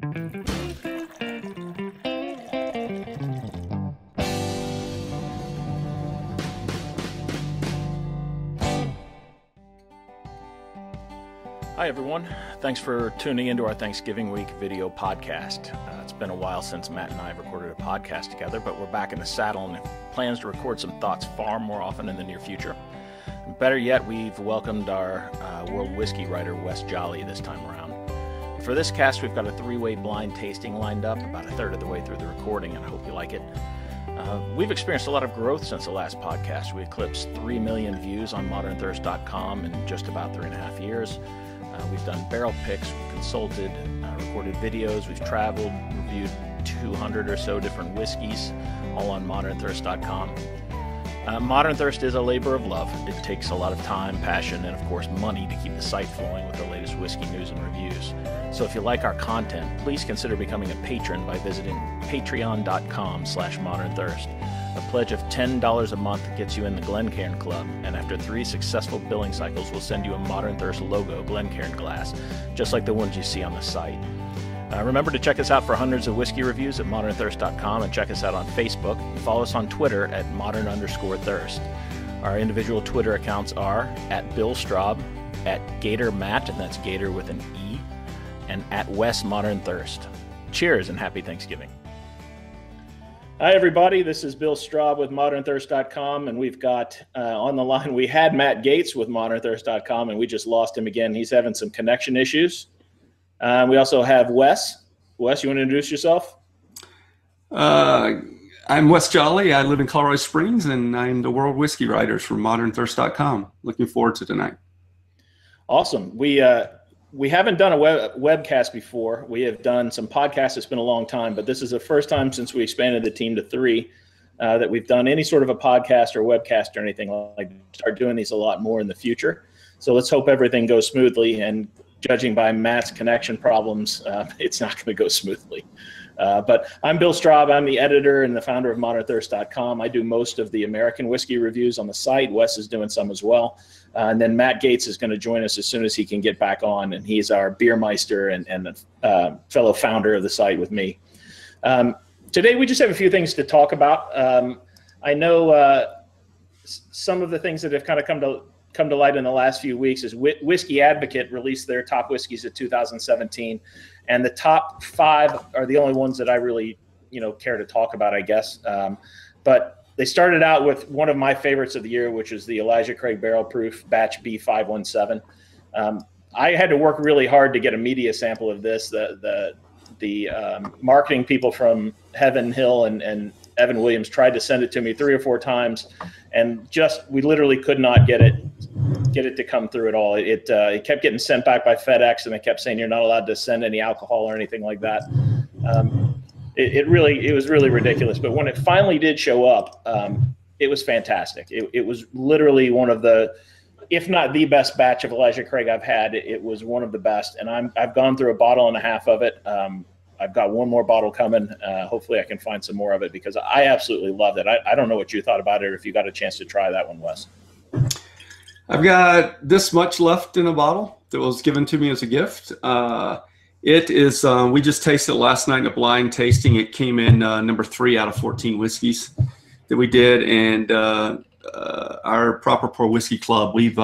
Hi everyone, thanks for tuning into our Thanksgiving week video podcast. It's been a while since Matt and I have recorded a podcast together, but we're back in the saddle and have plans to record some thoughts far more often in the near future. And better yet, we've welcomed our world whiskey writer Wes Jolly this time around. For this cast, we've got a three-way blind tasting lined up about a third of the way through the recording, and I hope you like it. We've experienced a lot of growth since the last podcast. We eclipsed 3 million views on ModernThirst.com in just about 3.5 years. We've done barrel picks, we've consulted, recorded videos, we've traveled, reviewed 200 or so different whiskeys, all on ModernThirst.com. Modern Thirst is a labor of love. It takes a lot of time, passion, and of course money to keep the site flowing with the latest whiskey news and reviews. So if you like our content, please consider becoming a patron by visiting patreon.com/ModernThirst. A pledge of $10 a month gets you in the Glencairn Club, and after 3 successful billing cycles, we'll send you a Modern Thirst logo Glencairn glass, just like the ones you see on the site. Remember to check us out for hundreds of whiskey reviews at ModernThirst.com, and check us out on Facebook. Follow us on Twitter at Modern_Thirst. Our individual Twitter accounts are at Bill Straub, at Gator Matt, and that's Gator with an E, and at Wes Modern Thirst. Cheers and happy Thanksgiving. Hi, everybody. This is Bill Straub with ModernThirst.com, and we've got on the line, we had Matt Gates with ModernThirst.com, and we just lost him again. He's having some connection issues. We also have Wes. Wes, you want to introduce yourself? I'm Wes Jolly. I live in Colorado Springs, and I'm the world whiskey writer for ModernThirst.com. Looking forward to tonight. Awesome. We haven't done a webcast before. We have done some podcasts. It's been a long time, but this is the first time since we expanded the team to 3 that we've done any sort of a podcast or webcast or anything like that. Start doing these a lot more in the future. So let's hope everything goes smoothly. And judging by Matt's connection problems, it's not going to go smoothly. But I'm Bill Straub. I'm the editor and the founder of ModernThirst.com. I do most of the American whiskey reviews on the site. Wes is doing some as well. And then Matt Gates is going to join us as soon as he can get back on. And he's our beer meister and fellow founder of the site with me. Today, we just have a few things to talk about. I know some of the things that have kind of come to light in the last few weeks is Whiskey Advocate released their top whiskeys of 2017. And the top 5 are the only ones that I really, care to talk about, I guess. But they started out with one of my favorites of the year, which is the Elijah Craig Barrel Proof Batch B517. I had to work really hard to get a media sample of this. The marketing people from Heaven Hill and Evan Williams tried to send it to me 3 or 4 times, and we literally could not get it to come through at all. It kept getting sent back by FedEx, and they kept saying you're not allowed to send any alcohol or anything like that. It was really ridiculous. But when it finally did show up, it was fantastic. It was literally one of the, if not the best batch of Elijah Craig I've had. It was one of the best, and I've gone through a bottle and a half of it. I've got one more bottle coming. Hopefully I can find some more of it because I absolutely loved it. I don't know what you thought about it, or if you got a chance to try that one, Wes. I've got this much left in a bottle that was given to me as a gift. It is, we just tasted it last night in a blind tasting. It came in number 3 out of 14 whiskeys that we did. And our Proper Pour Whiskey Club, we've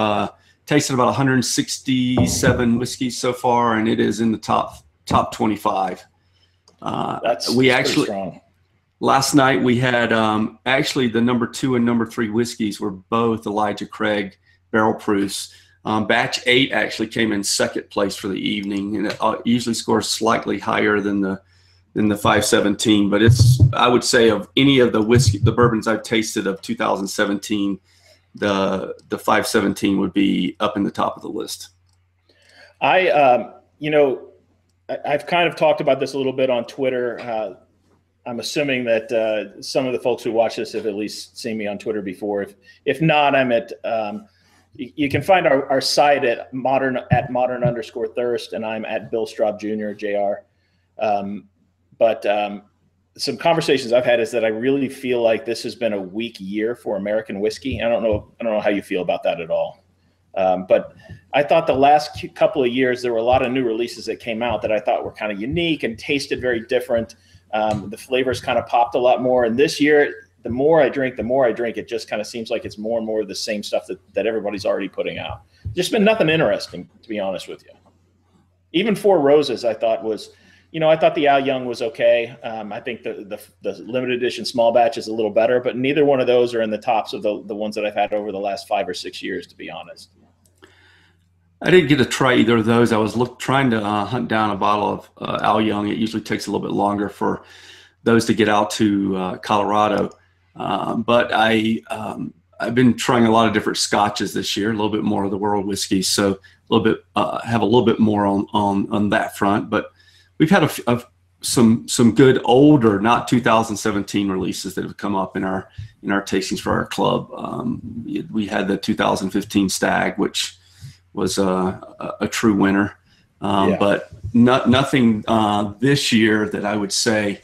tasted about 167 whiskeys so far, and it is in the top 25. That's actually strong. Last night we had actually the number 2 and number 3 whiskeys were both Elijah Craig Barrel Proofs. Batch 8 actually came in 2nd place for the evening, and it usually scores slightly higher than the 517. But I would say, of any of the bourbons I've tasted of 2017, the 517 would be up in the top of the list. I've kind of talked about this a little bit on Twitter. I'm assuming that some of the folks who watch this have at least seen me on Twitter before. If not, I'm at you can find our site at modern_thirst, and I'm at Bill Straub Jr. Jr. But some conversations I've had is that I really feel like this has been a weak year for American whiskey. I don't know how you feel about that at all. But I thought the last couple of years, there were a lot of new releases that came out that I thought were kind of unique and tasted very different. The flavors kind of popped a lot more. And this year, the more I drink, it just kind of seems like it's more and more of the same stuff that everybody's already putting out. Just been nothing interesting, to be honest with you. Even Four Roses, I thought was, I thought the Al Young was okay. I think the limited edition small batch is a little better, but neither one of those are in the tops of the ones that I've had over the last 5 or 6 years, to be honest. I didn't get to try either of those. I was trying to hunt down a bottle of Al Young. It usually takes a little bit longer for those to get out to Colorado. But I've been trying a lot of different scotches this year, a little bit more of the world whiskeys. So a little bit, have a little bit more on that front. But we've had some good older, not 2017 releases that have come up in our tastings for our club. We had the 2015 Stag, which was a true winner, but nothing this year that I would say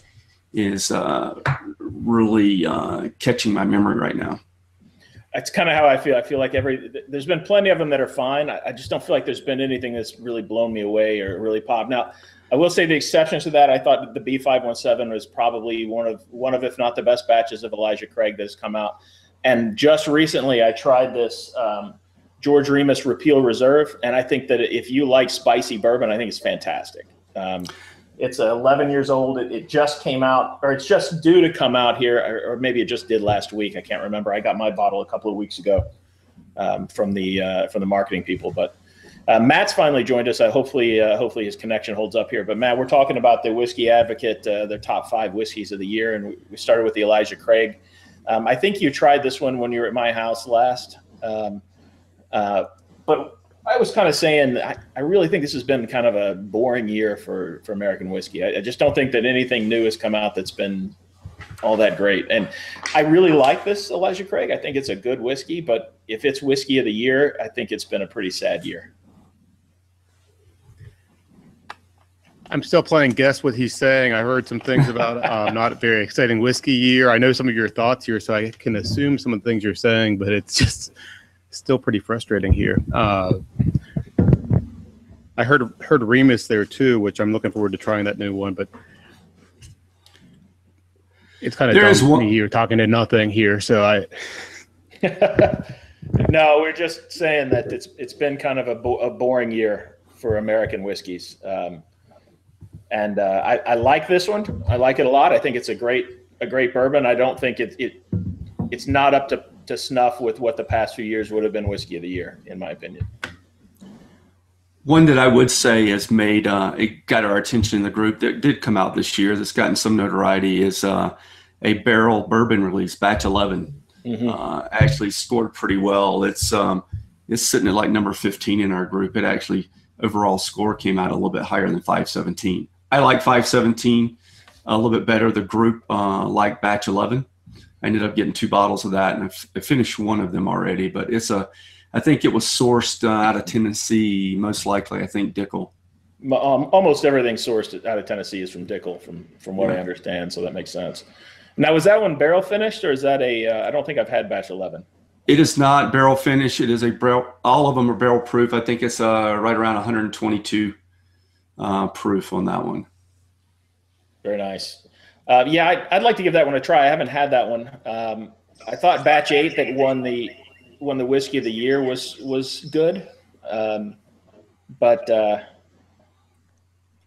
is really catching my memory right now. That's kind of how I feel. I feel like there's been plenty of them that are fine. I just don't feel like there's been anything that's really blown me away or really popped. Now, I will say the exceptions to that, I thought the B517 was probably one of, if not the best batches of Elijah Craig that has come out. And just recently I tried this George Remus Repeal Reserve, and I think that if you like spicy bourbon, I think it's fantastic. It's 11 years old. It just came out, or it's just due to come out here, or maybe it just did last week. I can't remember. I got my bottle a couple of weeks ago from the marketing people. But Matt's finally joined us. Hopefully his connection holds up here. But Matt, we're talking about the Whiskey Advocate, their top 5 whiskeys of the year, and we started with the Elijah Craig. I think you tried this one when you were at my house last. But I was kind of saying I really think this has been kind of a boring year for American whiskey. I just don't think that anything new has come out that's been all that great. And I really like this Elijah Craig. I think it's a good whiskey, but if it's whiskey of the year, I think it's been a pretty sad year. I'm still playing guess what he's saying. I heard some things about not a very exciting whiskey year. I know some of your thoughts here, so I can assume some of the things you're saying, but it's just still pretty frustrating here. I heard Remus there too, which I'm looking forward to trying that new one, but it's kind of dumb for me here talking to nothing here. So I no, we're just saying that it's been kind of a boring year for American whiskeys. And I like this one. I like it a lot. I think it's a great bourbon. I don't think it's not up to snuff with what the past few years would have been whiskey of the year, in my opinion. One that I would say has made it got our attention in the group that did come out this year, that's gotten some notoriety, is a barrel bourbon release, Batch 11. Mm-hmm. Actually scored pretty well. It's sitting at like number 15 in our group. It actually overall score came out a little bit higher than 517. I like 517 a little bit better. The group liked Batch 11. I ended up getting 2 bottles of that, and I finished one of them already. But I think it was sourced out of Tennessee, most likely. I think Dickel. Almost everything sourced out of Tennessee is from Dickel, from what I understand. So that makes sense. Now, was that one barrel finished, or is that I don't think I've had Batch 11. It is not barrel finish. It is a barrel. All of them are barrel proof. I think it's right around 122 proof on that one. Very nice. I'd like to give that one a try. I haven't had that one. I thought Batch 8 that won the whiskey of the year was good, but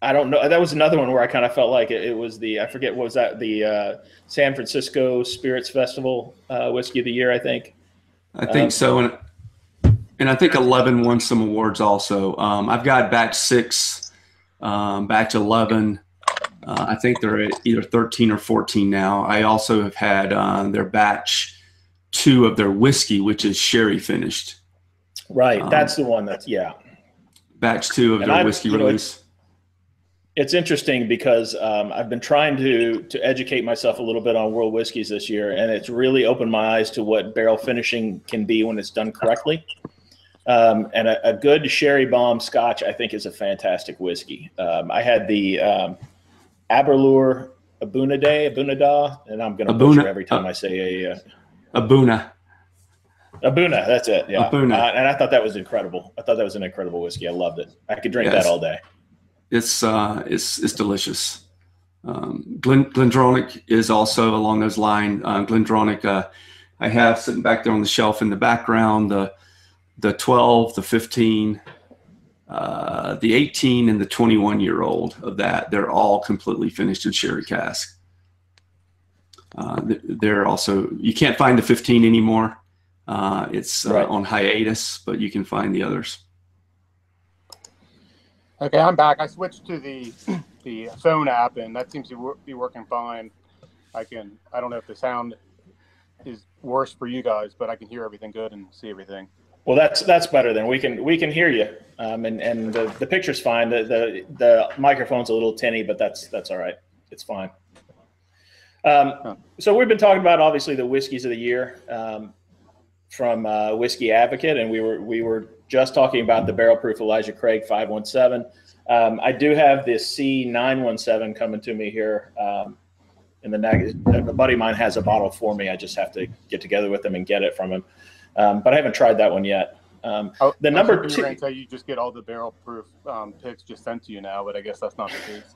I don't know. That was another one where I kind of felt like it was I forget, what was that, the San Francisco Spirits Festival whiskey of the year, I think. I think so, and I think 11 won some awards also. I've got Batch 6, Batch 11. I think they're at either 13 or 14 now. I also have had their Batch 2 of their whiskey, which is sherry finished. Right, that's the one. Batch 2 of their whiskey release. It's interesting because I've been trying to educate myself a little bit on world whiskeys this year, and it's really opened my eyes to what barrel finishing can be when it's done correctly. And a good sherry bomb scotch, I think, is a fantastic whiskey. I had the Aberlour Abunada, and I'm going to butcher every time I say Abuna. Abuna, that's it. Yeah. Abuna. And I thought that was incredible. I thought that was an incredible whiskey. I loved it. I could drink that all day. It's delicious. Glendronach is also along those lines. Glendronach, I have sitting back there on the shelf in the background, the 12, the 15, the 18, and the 21-year-old of that. They're all completely finished in sherry cask. They're also, you can't find the 15 anymore. It's on hiatus, but you can find the others. Okay, I'm back. I switched to the phone app, and that seems to be working fine. I don't know if the sound is worse for you guys, but I can hear everything good and see everything. Well, that's better then. We can hear you, and the picture's fine. The microphone's a little tinny, but that's all right. It's fine. So we've been talking about obviously the whiskeys of the year from Whiskey Advocate, and we were just talking about the barrel proof Elijah Craig 517. I do have this C917 coming to me here. And a buddy of mine has a bottle for me. I just have to get together with him and get it from him. But I haven't tried that one yet. The number two. You're you just get all the barrel proof picks just sent to you now, but I guess that's not the case.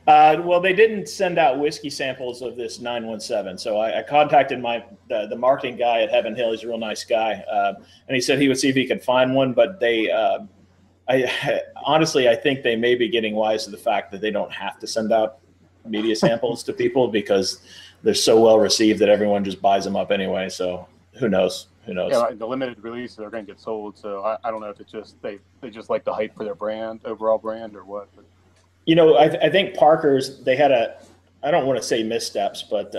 Well, they didn't send out whiskey samples of this 917. So I contacted the marketing guy at Heaven Hill. He's a real nice guy. And he said he would see if he could find one, but honestly, I think they may be getting wise to the fact that they don't have to send out media samples to people because they're so well received that everyone just buys them up anyway. So who knows? Yeah, the limited release, they're going to get sold. So I don't know if it's just they just like the hype for their overall brand or what. But. I think Parker's, they had I don't want to say missteps, but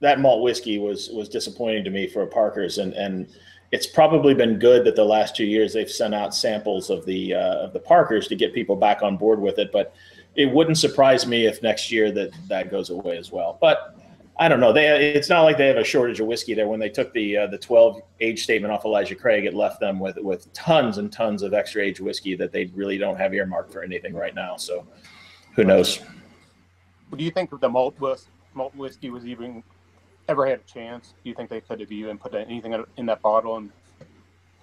that malt whiskey was disappointing to me for Parker's, and it's probably been good that the last 2 years they've sent out samples of the Parker's to get people back on board with it. But it wouldn't surprise me if next year that goes away as well. But I don't know. It's not like they have a shortage of whiskey there. When they took the 12 age statement off Elijah Craig, it left them with tons and tons of extra age whiskey that they really don't have earmarked for anything right now. So who knows? Do you think the malt whiskey was even ever had a chance? Do you think they could have even put anything in that bottle and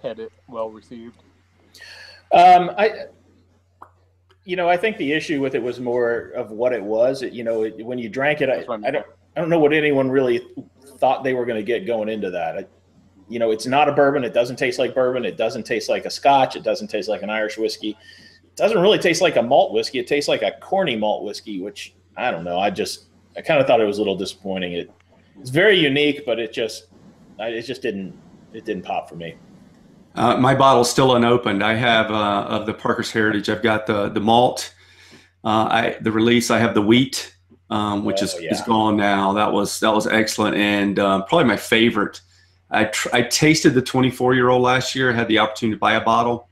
had it well received? I think the issue with it was more of what it was. When you drank it, I don't know what anyone really thought they were going to get going into that. It's not a bourbon. It doesn't taste like bourbon. It doesn't taste like a Scotch. It doesn't taste like an Irish whiskey. It doesn't really taste like a malt whiskey. It tastes like a corny malt whiskey, which I don't know. I kind of thought it was a little disappointing. It's very unique, but it just didn't pop for me. My bottle's still unopened. I have of the Parker's Heritage. I've got the malt, the release. I have the wheat, which is gone now. That was excellent, and probably my favorite. I tasted the 24-year-old last year. I had the opportunity to buy a bottle.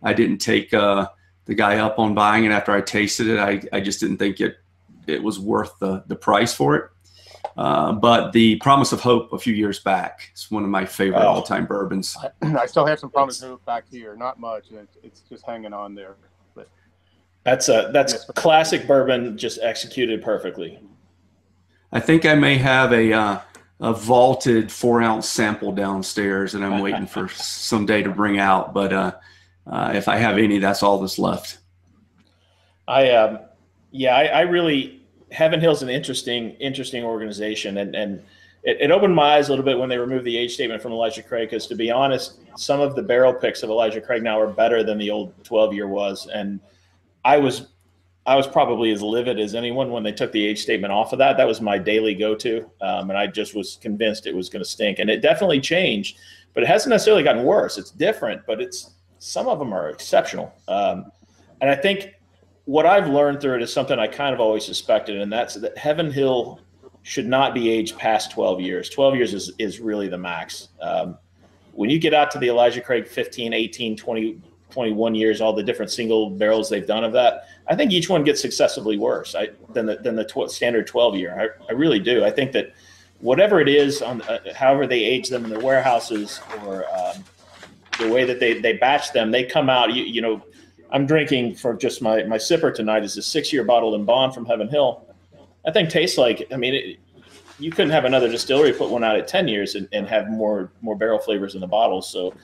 I didn't take the guy up on buying it after I tasted it. I just didn't think it was worth the price for it. But the Promise of Hope a few years back is one of my favorite all-time bourbons. I still have some Promise of Hope back here. Not much. It's just hanging on there. But that's classic bourbon, just executed perfectly. I think I may have a vaulted 4-ounce sample downstairs, and I'm waiting for someday to bring out. But if I have any, that's all that's left. I really. Heaven Hill's an interesting organization, and it opened my eyes a little bit when they removed the age statement from Elijah Craig, because to be honest, some of the barrel picks of Elijah Craig now are better than the old 12-year was, and I was probably as livid as anyone when they took the age statement off of that. That was my daily go-to, and I just was convinced it was going to stink, and it definitely changed, but it hasn't necessarily gotten worse. It's different, but some of them are exceptional, and I think what I've learned through it is something I kind of always suspected, and that's that Heaven Hill should not be aged past 12 years. 12 years is really the max. When you get out to the Elijah Craig 15, 18, 20, 21 years, all the different single barrels they've done of that, I think each one gets successively worse than the standard 12-year. I really do. I think that whatever it is, however they age them in their warehouses or the way that they batch them, they come out, I'm drinking for just my sipper tonight is a 6-year bottle in bond from Heaven Hill. That thing tastes like, you couldn't have another distillery put one out at 10 years and have more barrel flavors in the bottles. So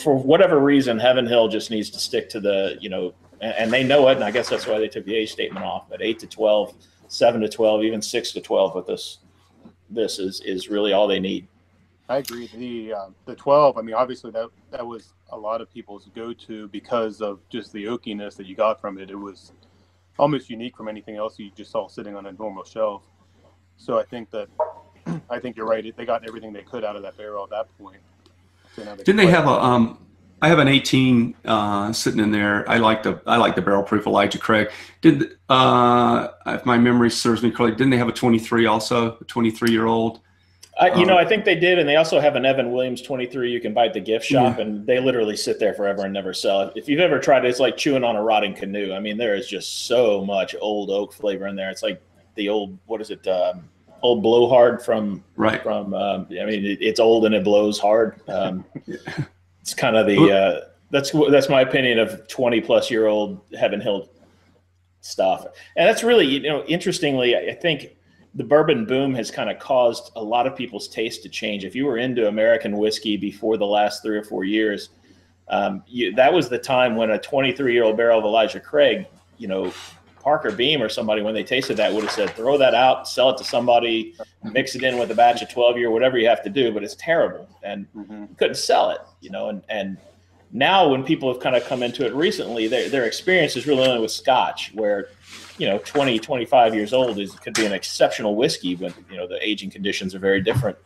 for whatever reason, Heaven Hill just needs to stick to the, and they know it. And I guess that's why they took the age statement off. But 8 to 12, 7 to 12, even 6 to 12 with this is really all they need. I agree. The 12, I mean, obviously that was a lot of people's go-to because of just the oakiness that you got from it. It was almost unique from anything else you just saw sitting on a normal shelf. So I think you're right. They got everything they could out of that barrel at that point. So didn't they have I have an 18 sitting in there. I like the barrel proof Elijah Craig. If my memory serves me correctly, didn't they have a 23 also, a 23-year-old? I think they did, and they also have an Evan Williams 23 you can buy at the gift shop, and they literally sit there forever and never sell. If you've ever tried it, it's like chewing on a rotting canoe. I mean, there is just so much old oak flavor in there. It's like the old, old blowhard from right. It's old and it blows hard. It's kind of that's my opinion of 20-plus-year-old Heaven Hill stuff, and that's really interestingly, I think the bourbon boom has kind of caused a lot of people's taste to change. If you were into American whiskey before the last 3 or 4 years, that was the time when a 23-year-old barrel of Elijah Craig, Parker Beam or somebody, when they tasted that, would have said, throw that out, sell it to somebody, mix it in with a batch of 12-year, whatever you have to do, but it's terrible. And you couldn't sell it, and now when people have kind of come into it recently, their experience is really only with Scotch, where 20, 25 years old could be an exceptional whiskey when, the aging conditions are very different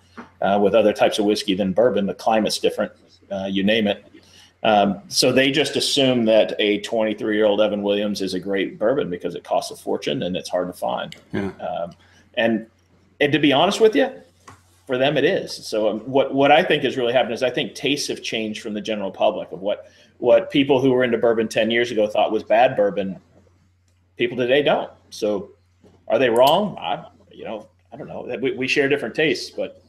with other types of whiskey than bourbon. The climate's different, you name it. So they just assume that a 23-year-old Evan Williams is a great bourbon because it costs a fortune and it's hard to find. Yeah. And to be honest with you, for them it is. So what I think is really happening is I think tastes have changed from the general public of what people who were into bourbon 10 years ago thought was bad bourbon. People today don't. So are they wrong? I don't know. We share different tastes, but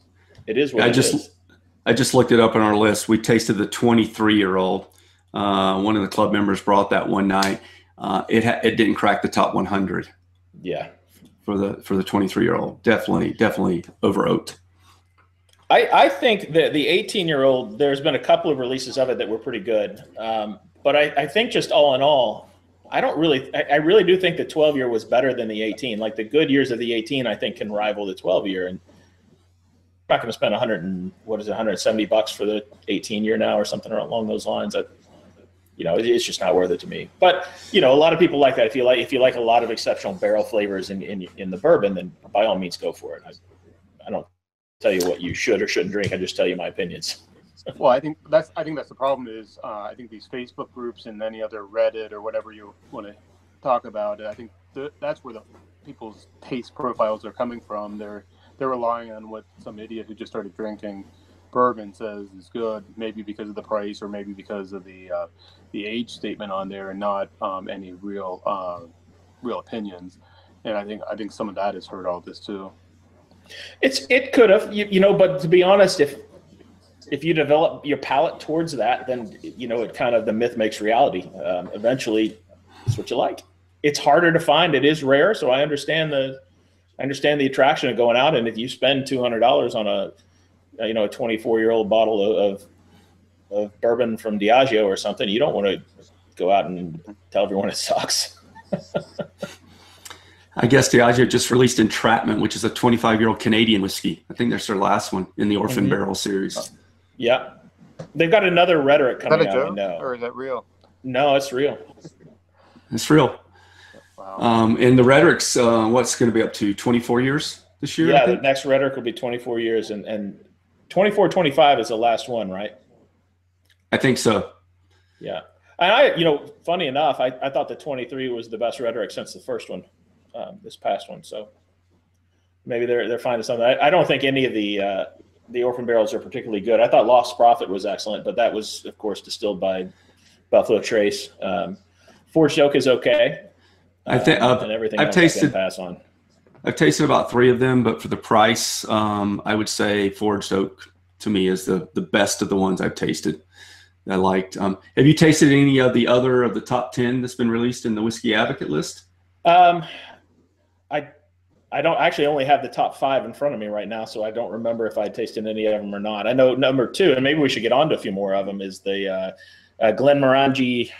it is what it is. I just looked it up on our list. We tasted the 23-year-old. One of the club members brought that one night. It didn't crack the top 100. Yeah. For the 23-year-old, definitely over oaked. I think that the 18-year-old, there's been a couple of releases of it that were pretty good. But I think just all in all, I really do think the 12-year was better than the 18. Like the good years of the 18, I think can rival the 12-year. And I'm not going to spend $170 for the 18-year now or something along those lines. It's just not worth it to me. But a lot of people like that. If you like a lot of exceptional barrel flavors in the bourbon, then by all means go for it. I don't tell you what you should or shouldn't drink. I just tell you my opinions. Well, I think that's the problem is I think these Facebook groups and any other Reddit or whatever you want to talk about, I think that's where the people's taste profiles are coming from. They're relying on what some idiot who just started drinking bourbon says is good, maybe because of the price or maybe because of the age statement on there, and not any real opinions. And I think some of that has hurt all this too. It could have, but to be honest, if you develop your palate towards that, then it kind of the myth makes reality. Eventually, it's what you like. It's harder to find. It is rare, so I understand the attraction of going out. And if you spend $200 on a 24-year-old bottle of bourbon from Diageo or something, you don't want to go out and tell everyone it sucks. I guess Diageo just released Entrapment, which is a 25-year-old Canadian whiskey. I think that's their last one in the Orphan Barrel series. Yeah. They've got another Rhetoric coming out. Joke, or is that real? No, it's real. It's real. Wow. And the Rhetoric's what's going to be up to 24 years this year? Yeah, the next Rhetoric will be 24 years, and 24, 25 is the last one, right? I think so. Yeah. And funny enough, I thought the 23 was the best Rhetoric since the first one, this past one. So maybe they're finding something. I don't think any of the Orphan Barrels are particularly good. I thought Lost Prophet was excellent, but that was, of course, distilled by Buffalo Trace. Forged Oak is okay. I think and everything I've else tasted. I can pass on. I've tasted about 3 of them, but for the price, I would say Forged Oak to me is the best of the ones I've tasted. I liked. Have you tasted any of the top 10 that's been released in the Whiskey Advocate list? I I don't actually only have the top 5 in front of me right now, so I don't remember if I tasted any of them or not. I know number 2, and maybe we should get on to a few more of them, is the Glenmorangie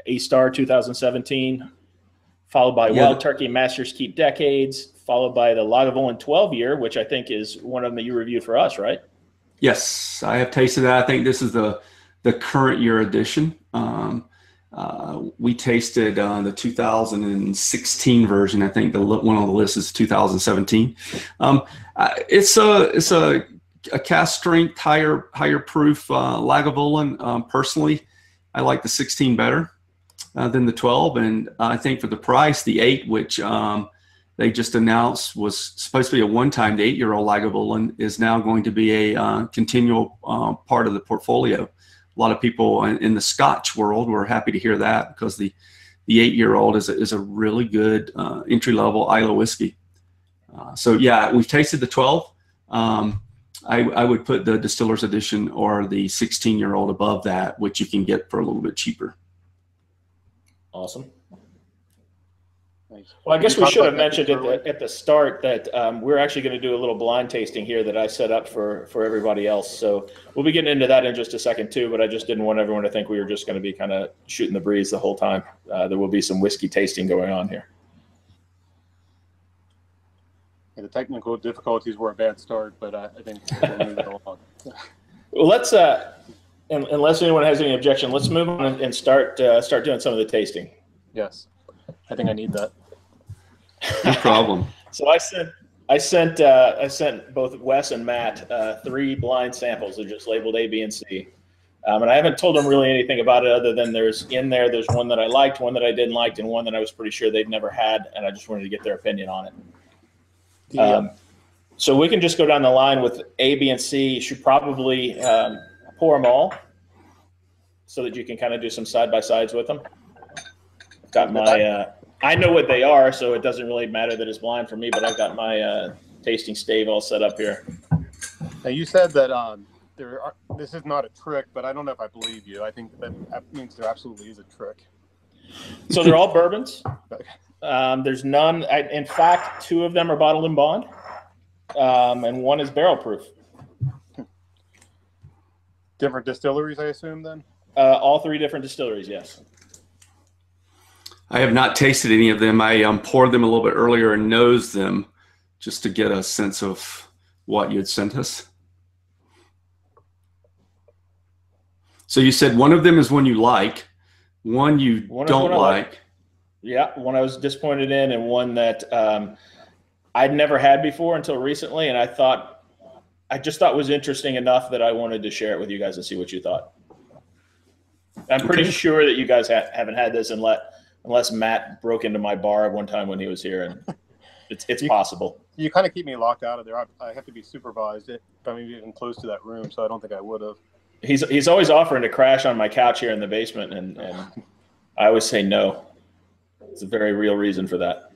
A-Star 2017, followed by Wild Turkey Masters Keep Decades, followed by the Lagavulin 12 year, which I think is one of them that you reviewed for us, right? Yes, I have tasted that. I think this is the current year edition. We tasted the 2016 version. I think the one on the list is 2017. It's a cast strength, higher proof Lagavulin. Personally, I like the 16 better than the 12, and I think for the price, the 8, which they just announced was supposed to be a one-time, the 8-year-old Lagavulin is now going to be a continual part of the portfolio. A lot of people in the Scotch world were happy to hear that, because the 8-year-old is a really good entry-level Islay whiskey. So yeah, we've tasted the 12. I would put the Distiller's Edition or the 16-year-old above that, which you can get for a little bit cheaper. Awesome. Well, I guess we should have mentioned at the start that we're actually going to do a little blind tasting here that I set up for everybody else. So we'll be getting into that in just a second too, but I just didn't want everyone to think we were just going to be kind of shooting the breeze the whole time. There will be some whiskey tasting going on here. The technical difficulties were a bad start, but I think we'll move it along. Well, let's, unless anyone has any objection, let's move on and start doing some of the tasting. Yes, I think I need that. No problem. So I sent both Wes and Matt 3 blind samples. They're just labeled A, B, and C. And I haven't told them really anything about it other than there's one that I liked, one that I didn't like, and one that I was pretty sure they'd never had, and I just wanted to get their opinion on it. So we can just go down the line with A, B, and C. You should probably pour them all so that you can kind of do some side-by-sides with them. I've got my I know what they are, so it doesn't really matter that it's blind for me, but I've got my tasting stave all set up here. Now, you said that this is not a trick, but I don't know if I believe you. I think that means there absolutely is a trick. So they're all bourbons. There's none. In fact, 2 of them are bottled in bond, and 1 is barrel proof. Different distilleries, I assume, then? All 3 different distilleries, yes. I have not tasted any of them. I poured them a little bit earlier and nosed them just to get a sense of what you had sent us. So you said one of them is one you like, one you don't like. Yeah, one I was disappointed in, and one that I'd never had before until recently, and I just thought was interesting enough that I wanted to share it with you guys and see what you thought. I'm pretty sure that you guys haven't had this unless Matt broke into my bar one time when he was here, and it's possible. You kind of keep me locked out of there. I have to be supervised if I'm even close to that room, so I don't think I would have. He's always offering to crash on my couch here in the basement, and I always say no. It's a very real reason for that.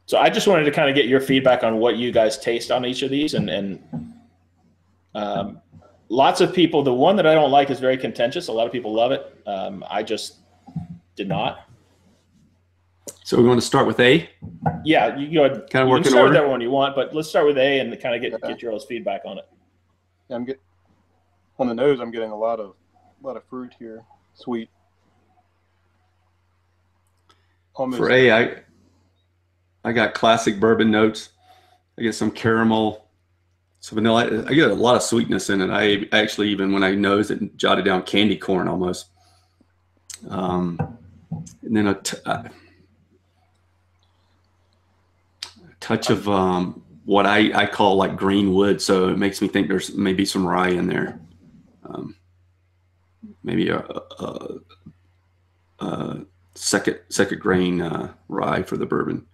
So I just wanted to kind of get your feedback on what you guys taste on each of these, and lots of people, the one that I don't like is very contentious. A lot of people love it. I just did not. So we want to start with A? Yeah, you go ahead. Kind of work in start order? with that one you want, but let's start with A and kind of get your all's feedback on it. Yeah, on the nose, I'm getting a lot of fruit here, sweet. Almost. For A, I got classic bourbon notes. I get some caramel, some vanilla. I get a lot of sweetness in it. I actually, even when I nose it, jotted down candy corn almost. And then a touch of what I call like green wood. So it makes me think there's maybe some rye in there. Maybe a second grain rye for the bourbon.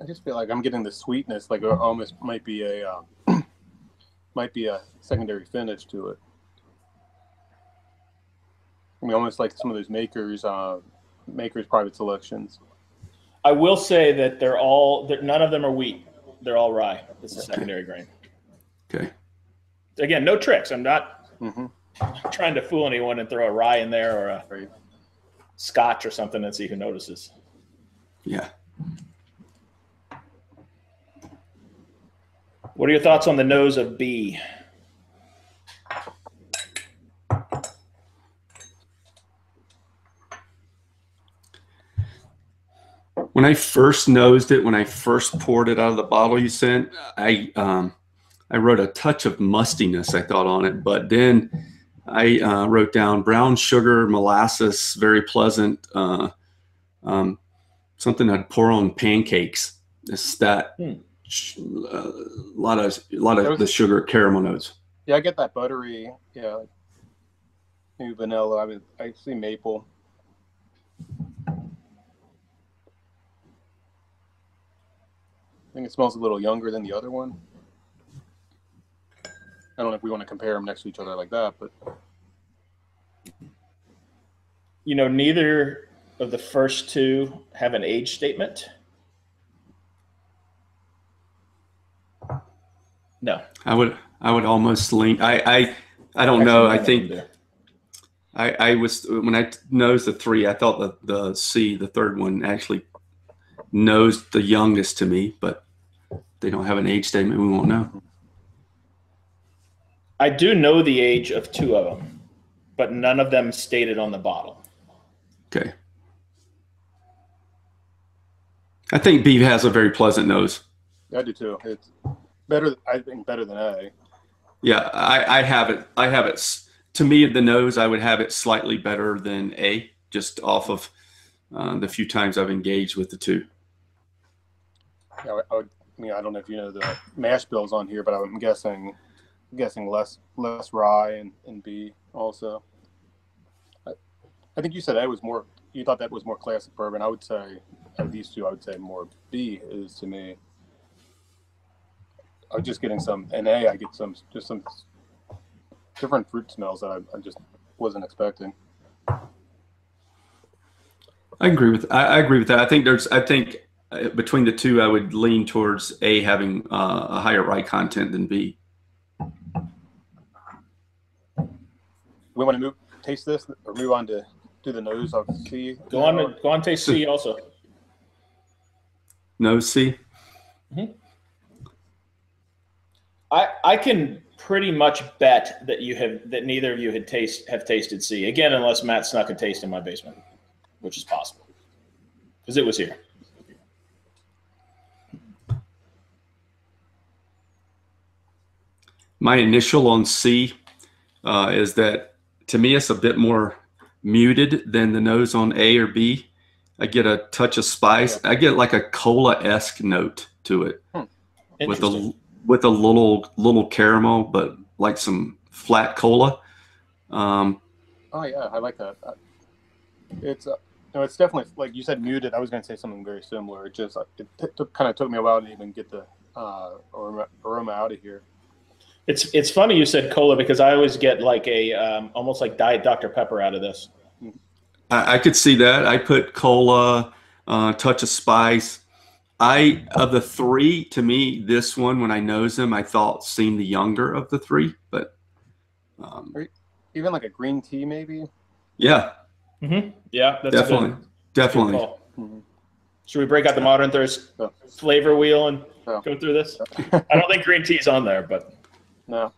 I just feel like I'm getting the sweetness, like almost might be a secondary finish to it. I mean, almost like some of those makers private selections. I will say that none of them are wheat. They're all rye. This is secondary grain. Okay. Again, no tricks. I'm not. Mm-hmm. trying to fool anyone and throw a rye in there or a Right. scotch or something and see who notices. Yeah. What are your thoughts on the nose of B? When I first nosed it, when I first poured it out of the bottle you sent, I wrote a touch of mustiness, I thought, on it. But then I wrote down brown sugar, molasses, very pleasant, something I'd pour on pancakes. It's that a lot of the sugar caramel notes. Yeah, I get that buttery. Yeah, like maybe vanilla. I see maple. I think it smells a little younger than the other one. I don't know if we want to compare them next to each other like that, but You know, neither of the first two have an age statement. No. I would almost lean. I don't know. I think I was, when I nosed the three, I thought the C, the third one, actually nosed the youngest to me, but they don't have an age statement. We won't know. I do know the age of two of them, but none of them stated on the bottle. Okay. I think B has a very pleasant nose. I do too. It's better. I think better than A. Yeah, I have it. To me, the nose, I would have it slightly better than A, just off of the few times I've engaged with the two. Yeah, I don't know if you know the mash bills on here, but I'm guessing less rye in B also. I think you said A was more. You thought that was more classic bourbon. I would say of these two, I would say more B is to me. I was just getting some in A. I get some different fruit smells that I just wasn't expecting. I agree with that. I think between the two, I would lean towards A having a higher rye content than B. We want to taste this or move on to do the nose of C. Go on, taste C also. Nose C. Mm-hmm. I can pretty much bet that neither of you have tasted C again, unless Matt snuck a taste in my basement, which is possible because it was here. My initial on C is that, to me, it's a bit more muted than the nose on A or B. I get a touch of spice. I get like a cola-esque note to it, with a little caramel, but like some flat cola. Oh yeah, I like that. It's it's definitely, like you said, muted. I was going to say something very similar. It just kind of took me a while to even get the aroma out of here. It's funny you said cola because I always get like a almost like Diet Dr. Pepper out of this. I could see that. I put cola, touch of spice. Of the three, to me, this one, when I nosed them, I thought seemed the younger of the three. But even like a green tea, maybe. Yeah. Mm-hmm. Yeah, that's definitely. Definitely. Mm-hmm. Should we break out the Modern Thirst flavor wheel and go through this? I don't think green tea's on there, but no,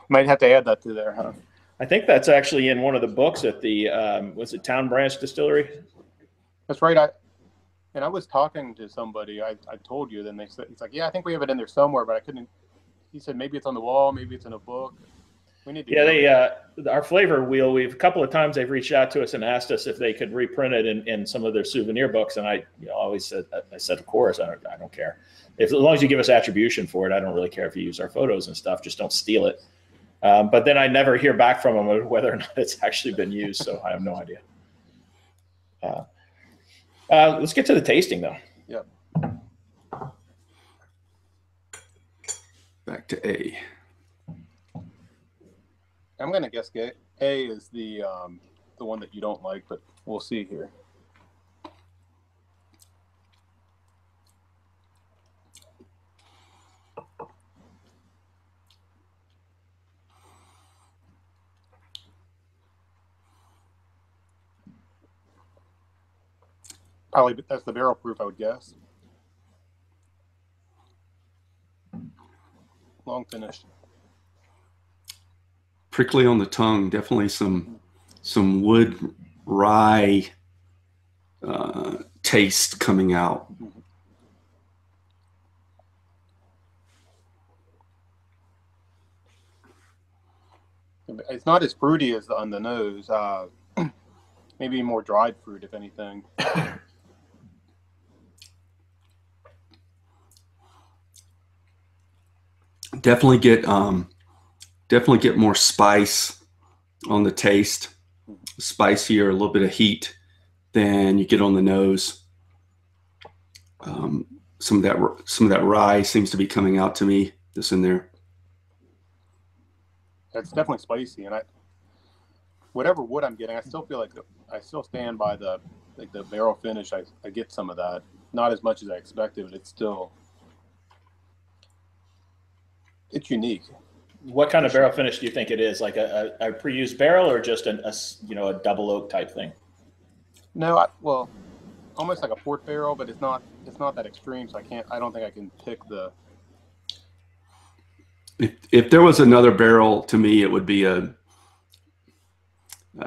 might have to add that to there, huh? I think that's actually in one of the books at the was it Town Branch Distillery? That's right. I was talking to somebody. I told you. Then they said, he's like, yeah, I think we have it in there somewhere, but I couldn't. He said maybe it's on the wall, maybe it's in a book. We need to. Yeah, our flavor wheel. A couple of times they've reached out to us and asked us if they could reprint it in some of their souvenir books, and I always said of course I don't care. As long as you give us attribution for it, I don't really care if you use our photos and stuff. Just don't steal it. But then I never hear back from them whether or not it's actually been used, so I have no idea. Let's get to the tasting, though. Yep. Back to A. I'm gonna guess A is the one that you don't like, but we'll see here. Probably that's the barrel proof, I would guess. Long finish. Prickly on the tongue. Definitely some wood rye taste coming out. It's not as fruity as on the nose. Maybe more dried fruit, if anything. Definitely get more spice on the taste. Spicier, a little bit of heat than you get on the nose. Some of that rye seems to be coming out to me. This in there. It's definitely spicy, and whatever wood I'm getting, I still feel like I still stand by the barrel finish. I get some of that, not as much as I expected, but it's unique. What kind of barrel finish do you think it is? Like a pre-used barrel, or just a double oak type thing? No, well, almost like a port barrel, but it's not that extreme. So I don't think I can pick the. If there was another barrel, to me, it would be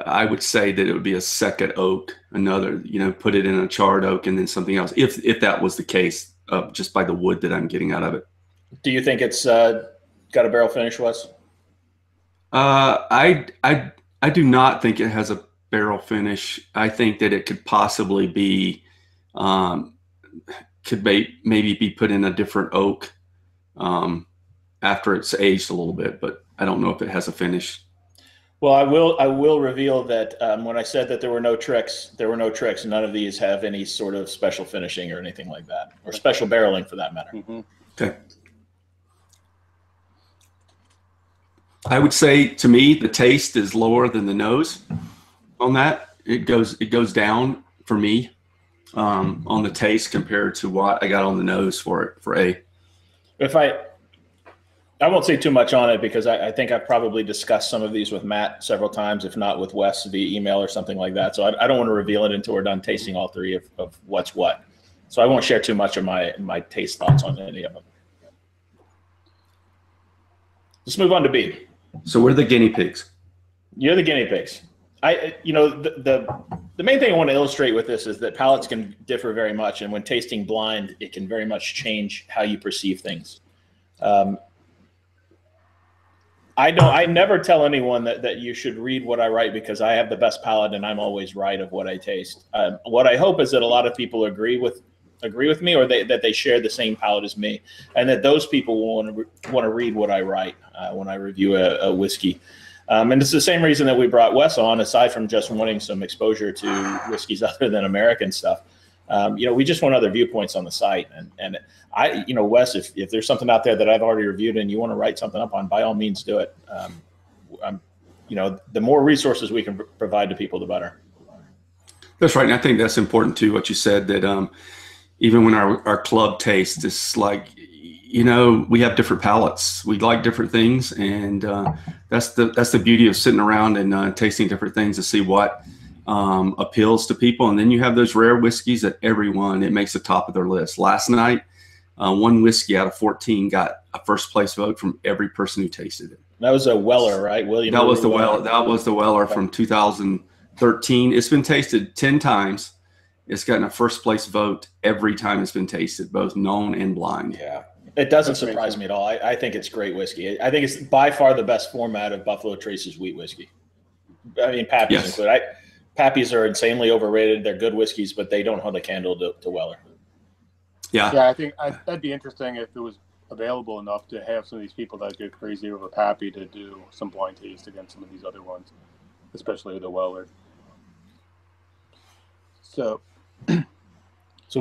I would say that it would be a second oak, another, put it in a charred oak and then something else. If that was the case, just by the wood that I'm getting out of it. Do you think it's got a barrel finish, Wes? I do not think it has a barrel finish. I think that it could possibly be, maybe be put in a different oak after it's aged a little bit, but I don't know if it has a finish. Well, I will reveal that when I said that there were no tricks. None of these have any sort of special finishing or anything like that, or special barreling for that matter. Mm-hmm. Okay. I would say, to me, the taste is lower than the nose on that. It goes down for me on the taste compared to what I got on the nose for A. I won't say too much on it, because I think I've probably discussed some of these with Matt several times, if not with Wes via email or something like that. So I don't want to reveal it until we're done tasting all three of what's what. So I won't share too much of my taste thoughts on any of them. Let's move on to B. So we're the guinea pigs. You're the guinea pigs. The main thing I want to illustrate with this is that palates can differ very much, and when tasting blind, it can very much change how you perceive things. I never tell anyone that you should read what I write, because I have the best palate and I'm always right of what I taste. What I hope is that a lot of people agree with me, or that they share the same palate as me, and that those people will want to read what I write when I review a whiskey. And it's the same reason that we brought Wes on, aside from just wanting some exposure to whiskeys other than American stuff. We just want other viewpoints on the site. And Wes, if there's something out there that I've already reviewed and you want to write something up on, by all means do it. The more resources we can provide to people, the better. That's right. And I think that's important too, what you said, that even when our club tastes, it's like, we have different palates. We like different things. And that's the beauty of sitting around and tasting different things to see what appeals to people. And then you have those rare whiskeys that it makes the top of their list. Last night, one whiskey out of 14 got a first place vote from every person who tasted it. That was a Weller, right? William. That was the Weller. That was the Weller from 2013. It's been tasted 10 times. It's gotten a first place vote every time it's been tasted, both known and blind. Yeah. It doesn't surprise me at all. I think it's great whiskey. I think it's by far the best format of Buffalo Trace's wheat whiskey. I mean, Pappy's included. Pappy's are insanely overrated. They're good whiskeys, but they don't hold a candle to Weller. Yeah. Yeah, I think that'd be interesting if it was available enough to have some of these people that go crazy over Pappy to do some blind taste against some of these other ones, especially the Weller. So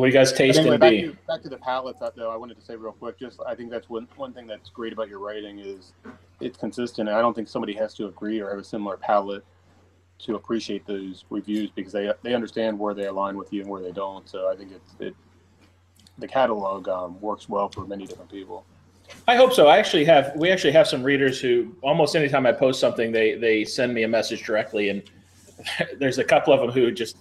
what do you guys taste in B? Back to the palates, though, I wanted to say real quick, I think that's one thing that's great about your writing is it's consistent. And I don't think somebody has to agree or have a similar palate to appreciate those reviews, because they understand where they align with you and where they don't. So I think the catalog works well for many different people. I hope so. We actually have some readers who almost anytime I post something, they send me a message directly, and there's a couple of them who just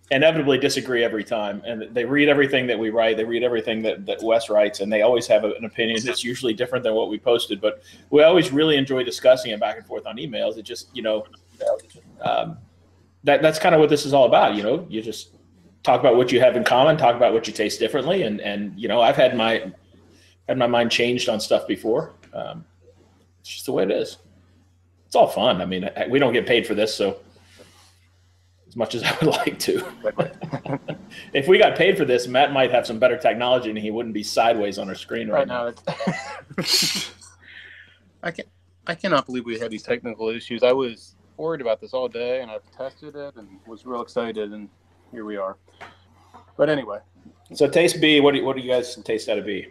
inevitably disagree every time, and they read everything that we write. They read everything that Wes writes, and they always have an opinion that's usually different than what we posted. But we always really enjoy discussing it back and forth on emails. It just, that's kind of what this is all about. You just talk about what you have in common, talk about what you taste differently, and I've had my mind changed on stuff before. It's just the way it is. It's all fun. I mean, we don't get paid for this, so. As much as I would like to. If we got paid for this, Matt might have some better technology and he wouldn't be sideways on our screen right now. I cannot believe we had these technical issues. I was worried about this all day, and I've tested it and was real excited, and here we are. But anyway. So taste B, what do you guys taste out of B?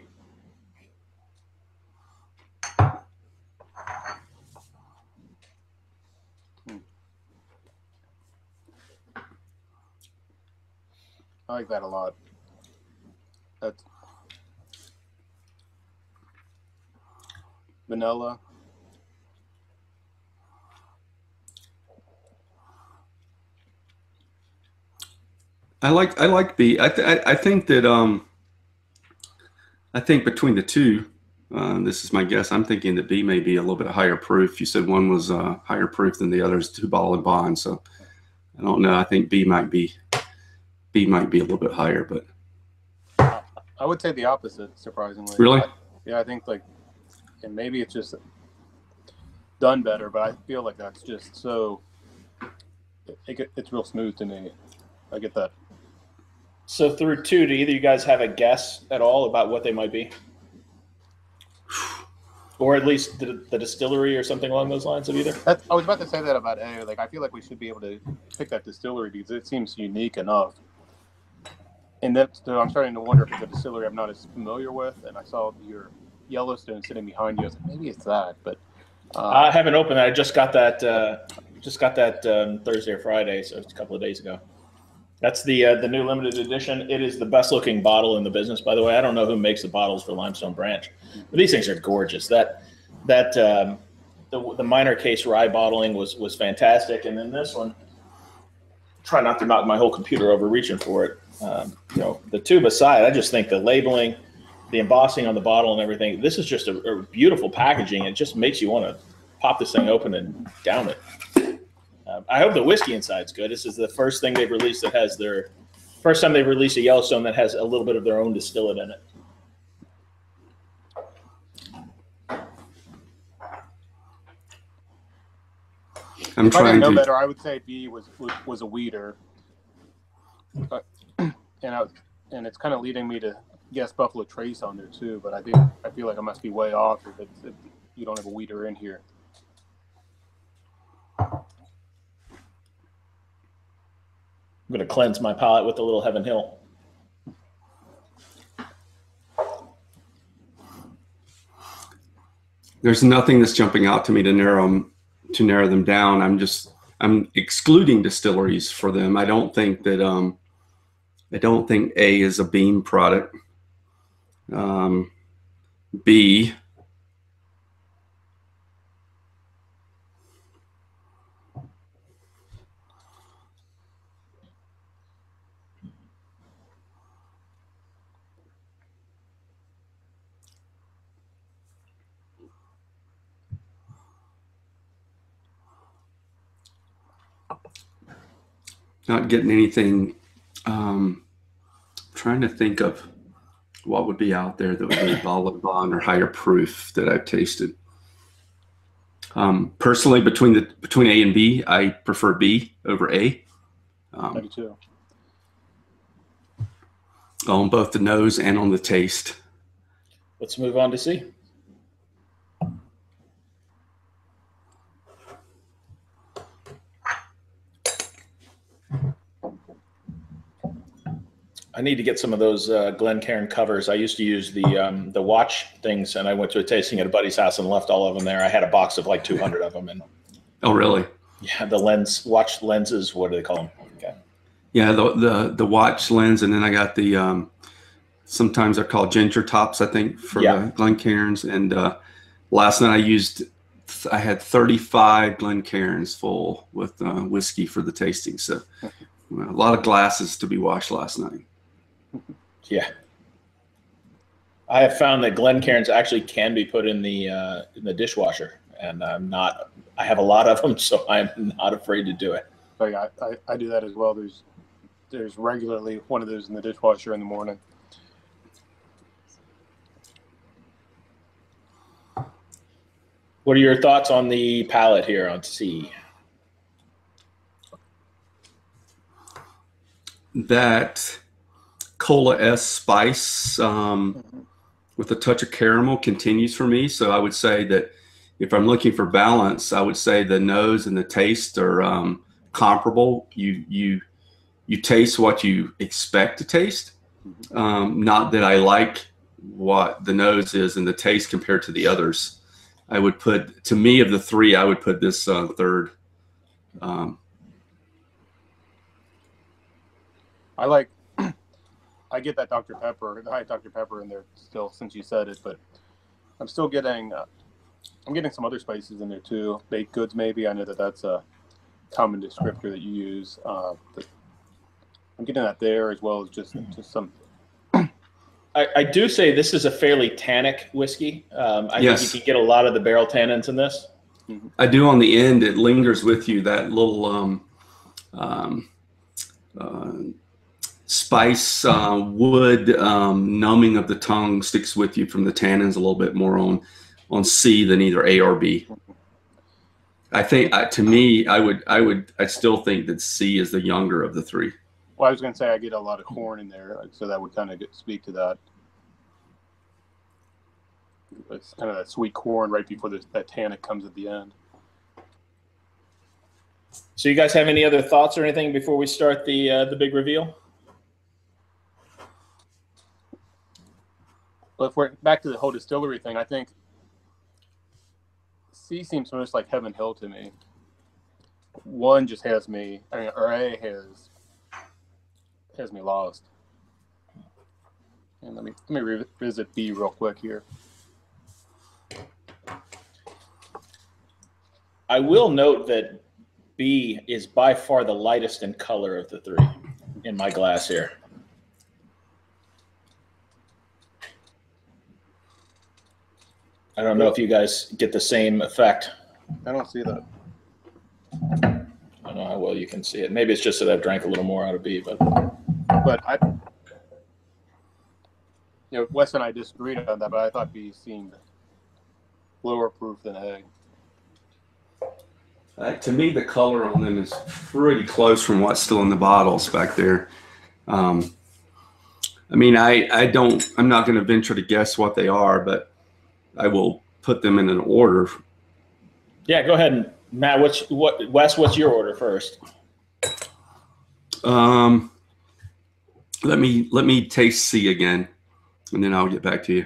I like that a lot. That's vanilla. I like B. I think that I think between the two, this is my guess. I'm thinking that B may be a little bit higher proof. You said one was higher proof than the others, 2 bottle and bond. So I don't know. I think B might be a little bit higher, but I would say the opposite, surprisingly. Really? I think and maybe it's just done better, but I feel like that's just so it's real smooth to me. I get that. So through 2, do either of you guys have a guess at all about what they might be? Or at least the distillery or something along those lines of either? I was about to say that about A. I feel like we should be able to pick that distillery because it seems unique enough. And so I'm starting to wonder if it's a distillery I'm not as familiar with. And I saw your Yellowstone sitting behind you. I was like, maybe it's that. But I haven't opened it. I just got that Thursday or Friday, so it's a couple of days ago. That's the new limited edition. It is the best looking bottle in the business, by the way. I don't know who makes the bottles for Limestone Branch, but these things are gorgeous. The minor case rye bottling was fantastic, and then this one. Try not to knock my whole computer over reaching for it. The tube aside, I just think the labeling, the embossing on the bottle and everything, this is just a beautiful packaging. It just makes you want to pop this thing open and down it. I hope the whiskey inside's good. This is the first thing they've released that has first time they've released a Yellowstone that has a little bit of their own distillate in it. I'm trying to know to better. I would say B was a weeder, and it's kind of leading me to guess Buffalo Trace on there too. But I feel like I must be way off if you don't have a weeder in here. I'm going to cleanse my palate with a little Heaven Hill. There's nothing that's jumping out to me to narrow them down. I'm excluding distilleries for them. I don't think A is a bean product. B, not getting anything. Trying to think of what would be out there that would be bottle and bond or higher proof that I've tasted. Personally, between A and B, I prefer B over A. Me too. On both the nose and on the taste. Let's move on to C. I need to get some of those Glencairn covers. I used to use the watch things, and I went to a tasting at a buddy's house and left all of them there. I had a box of like 200 of them. And oh, really? Yeah, the watch lenses. What do they call them? Okay. Yeah, the watch lens, and then I got the sometimes they're called ginger tops, I think, for the Glencairns. And last night I had 35 Glencairns full with whiskey for the tasting. So Well, a lot of glasses to be washed last night. Yeah. I have found that Glencairns actually can be put in the dishwasher, and I have a lot of them, so I'm not afraid to do it. So yeah, I do that as well. There's regularly one of those in the dishwasher in the morning. What are your thoughts on the palette here on C? That Cola S spice with a touch of caramel continues for me. So I would say that if I'm looking for balance, I would say the nose and the taste are comparable. You taste what you expect to taste. Not that I like what the nose is and the taste compared to the others. I would put, to me, of the three, I would put this third. I get that Dr. Pepper, the Diet Dr. Pepper in there still, since you said it, but I'm still getting, I'm getting some other spices in there too. Baked goods, maybe. I know that that's a common descriptor that you use. But I'm getting that there, as well as just some. I do say this is a fairly tannic whiskey. I Yes. think you can get a lot of the barrel tannins in this. I do on the end. It lingers with you. That little spice, wood, numbing of the tongue sticks with you from the tannins a little bit more on C than either A or B. I think, to me, I still think that C is the younger of the three. Well, I was going to say I get a lot of corn in there, so that would kind of speak to that. It's kind of that sweet corn right before that tannic comes at the end. So you guys have any other thoughts or anything before we start the big reveal? But if we're back to the whole distillery thing, I think C seems most like Heaven Hill to me. One just has me, or A has me lost. And let me revisit B real quick here. I will note that B is by far the lightest in color of the three in my glass here. I don't know if you guys get the same effect. I don't see that. I don't know how well you can see it. Maybe it's just that I've drank a little more out of B, but Wes and I disagreed on that, but I thought B seemed lower proof than A. To me, the color on them is pretty close from what's still in the bottles back there. I mean, I'm not going to venture to guess what they are, but I will put them in an order. Yeah, go ahead. And Matt, Wes, what's your order first? Let me taste C again, and then I'll get back to you.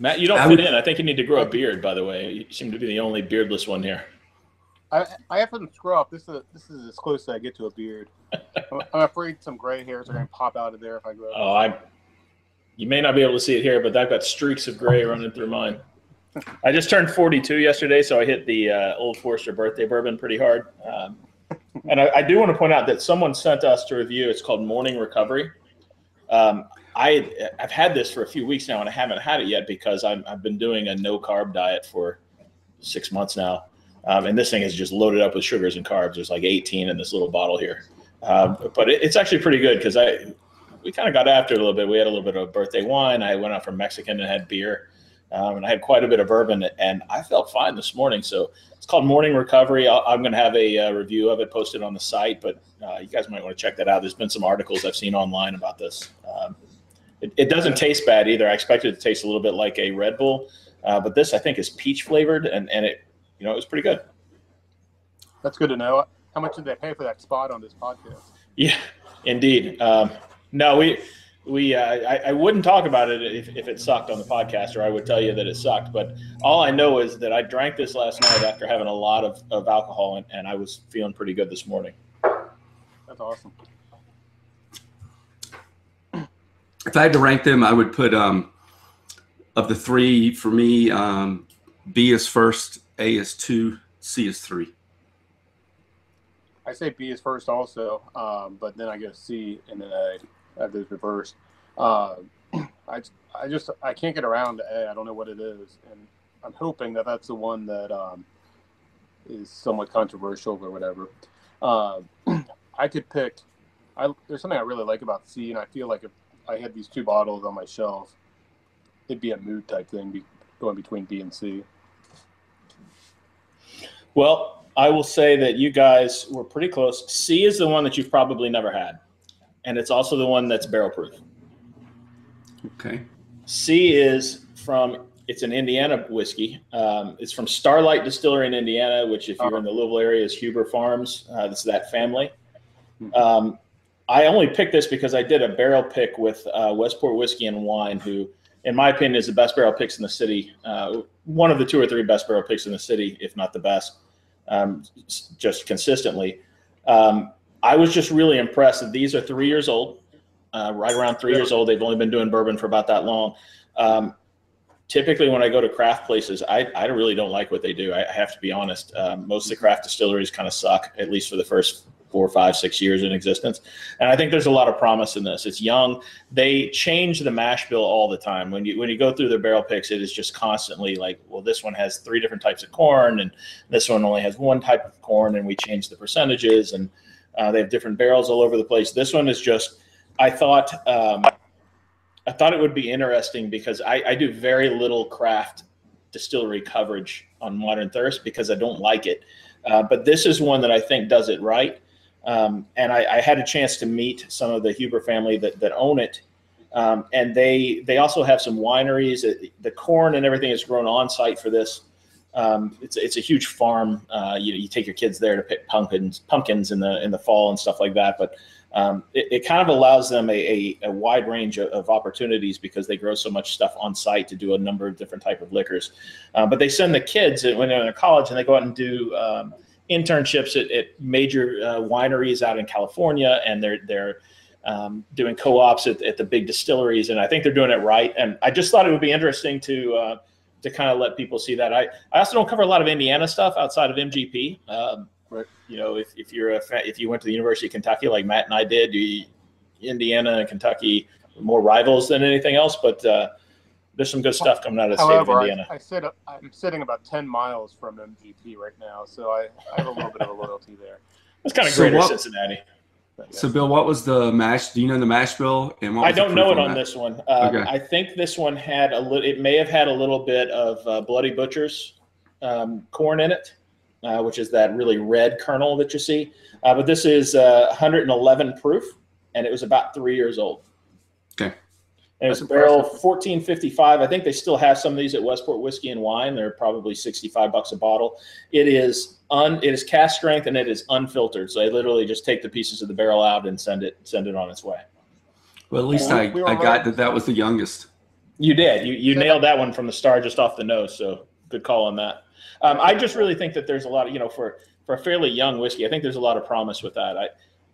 Matt, you don't fit in. I think you need to grow a beard, by the way. You seem to be the only beardless one here. I have some scruff. This is as close as I get to a beard. I'm afraid some gray hairs are going to pop out of there if I grow. Oh, you may not be able to see it here, but I've got streaks of gray running through mine. I just turned 42 yesterday, so I hit the Old Forester birthday bourbon pretty hard. And I do want to point out that someone sent us to review. It's called Morning Recovery. I've had this for a few weeks now, and I haven't had it yet because I've been doing a no-carb diet for 6 months now. And this thing is just loaded up with sugars and carbs. There's like 18 in this little bottle here. But it's actually pretty good because we kind of got after it a little bit. We had a little bit of birthday wine. I went out for Mexican and had beer. And I had quite a bit of bourbon, and I felt fine this morning. So it's called Morning Recovery. I'm going to have a review of it posted on the site, but you guys might want to check that out. There's been some articles I've seen online about this. It doesn't taste bad either. I expected it to taste a little bit like a Red Bull, but this I think is peach flavored, and it was pretty good. That's good to know. How much did they pay for that spot on this podcast? Yeah, indeed. No, we I wouldn't talk about it if it sucked on the podcast, or I would tell you that it sucked. But all I know is that I drank this last night after having a lot of alcohol, and I was feeling pretty good this morning. That's awesome. If I had to rank them, I would put of the three for me, B is first, A is 2, C is 3. I say B is first also, but then I go C and then A. I have those reversed. I can't get around to A. I don't know what it is, and I'm hoping that that's the one that is somewhat controversial or whatever. I could pick. There's something I really like about C, and I feel like if I had these two bottles on my shelf, it'd be a mood type thing, going between B and C. Well, I will say that you guys were pretty close. C is the one that you've probably never had, and it's also the one that's barrel proof. Okay. C is it's an Indiana whiskey. It's from Starlight Distillery in Indiana, which if you're in the Louisville area is Huber Farms. It's that family. I only picked this because I did a barrel pick with Westport Whiskey and Wine, who, in my opinion, is the best barrel picks in the city. One of the 2 or 3 best barrel picks in the city, if not the best, just consistently. I was just really impressed that these are 3 years old, right around 3 years old. They've only been doing bourbon for about that long. Typically, when I go to craft places, I really don't like what they do. I have to be honest. Most of the craft distilleries kind of suck, at least for the first 4, 5, 6 years in existence. And I think there's a lot of promise in this. It's young. They change the mash bill all the time. When you go through their barrel picks, it is just constantly like, well, this one has 3 different types of corn, and this one only has 1 type of corn, and we change the percentages, and they have different barrels all over the place. This one is just, I thought it would be interesting because I do very little craft distillery coverage on Modern Thirst because I don't like it. But this is one that I think does it right. And I had a chance to meet some of the Huber family that own it. And they also have some wineries. The corn and everything is grown on site for this. It's a huge farm. You take your kids there to pick pumpkins in the fall and stuff like that. But it kind of allows them a wide range of opportunities because they grow so much stuff on site to do a number of different type of liquors. But they send the kids when they're in college, and they go out and do internships at major wineries out in California, and they're doing co-ops at the big distilleries, and I think they're doing it right. And I just thought it would be interesting to kind of let people see that. I also don't cover a lot of Indiana stuff outside of MGP. Right. You know, if you went to the University of Kentucky like Matt and I did, Indiana and Kentucky are more rivals than anything else. But there's some good stuff coming out of the state of Indiana. I'm sitting about 10 miles from MGP right now, so I have a little bit of a loyalty there. It's kind of greater Cincinnati. So, Bill, what was the mash? Do you know the mash bill? And what was I don't know it on that? this one. Okay. I think this one had it may have had a little bit of Bloody Butcher's corn in it, which is that really red kernel that you see. But this is 111 proof, and it was about 3 years old. Okay. And it was barrel 1455. I think they still have some of these at Westport Whiskey and Wine. They're probably $65 a bottle. It is cast strength, and it is unfiltered. So they literally just take the pieces of the barrel out and send it on its way. Well, at least I got that was the youngest. You did. You nailed that one from the start, just off the nose. So good call on that. I just really think that there's a lot of, for a fairly young whiskey, I think there's a lot of promise with that.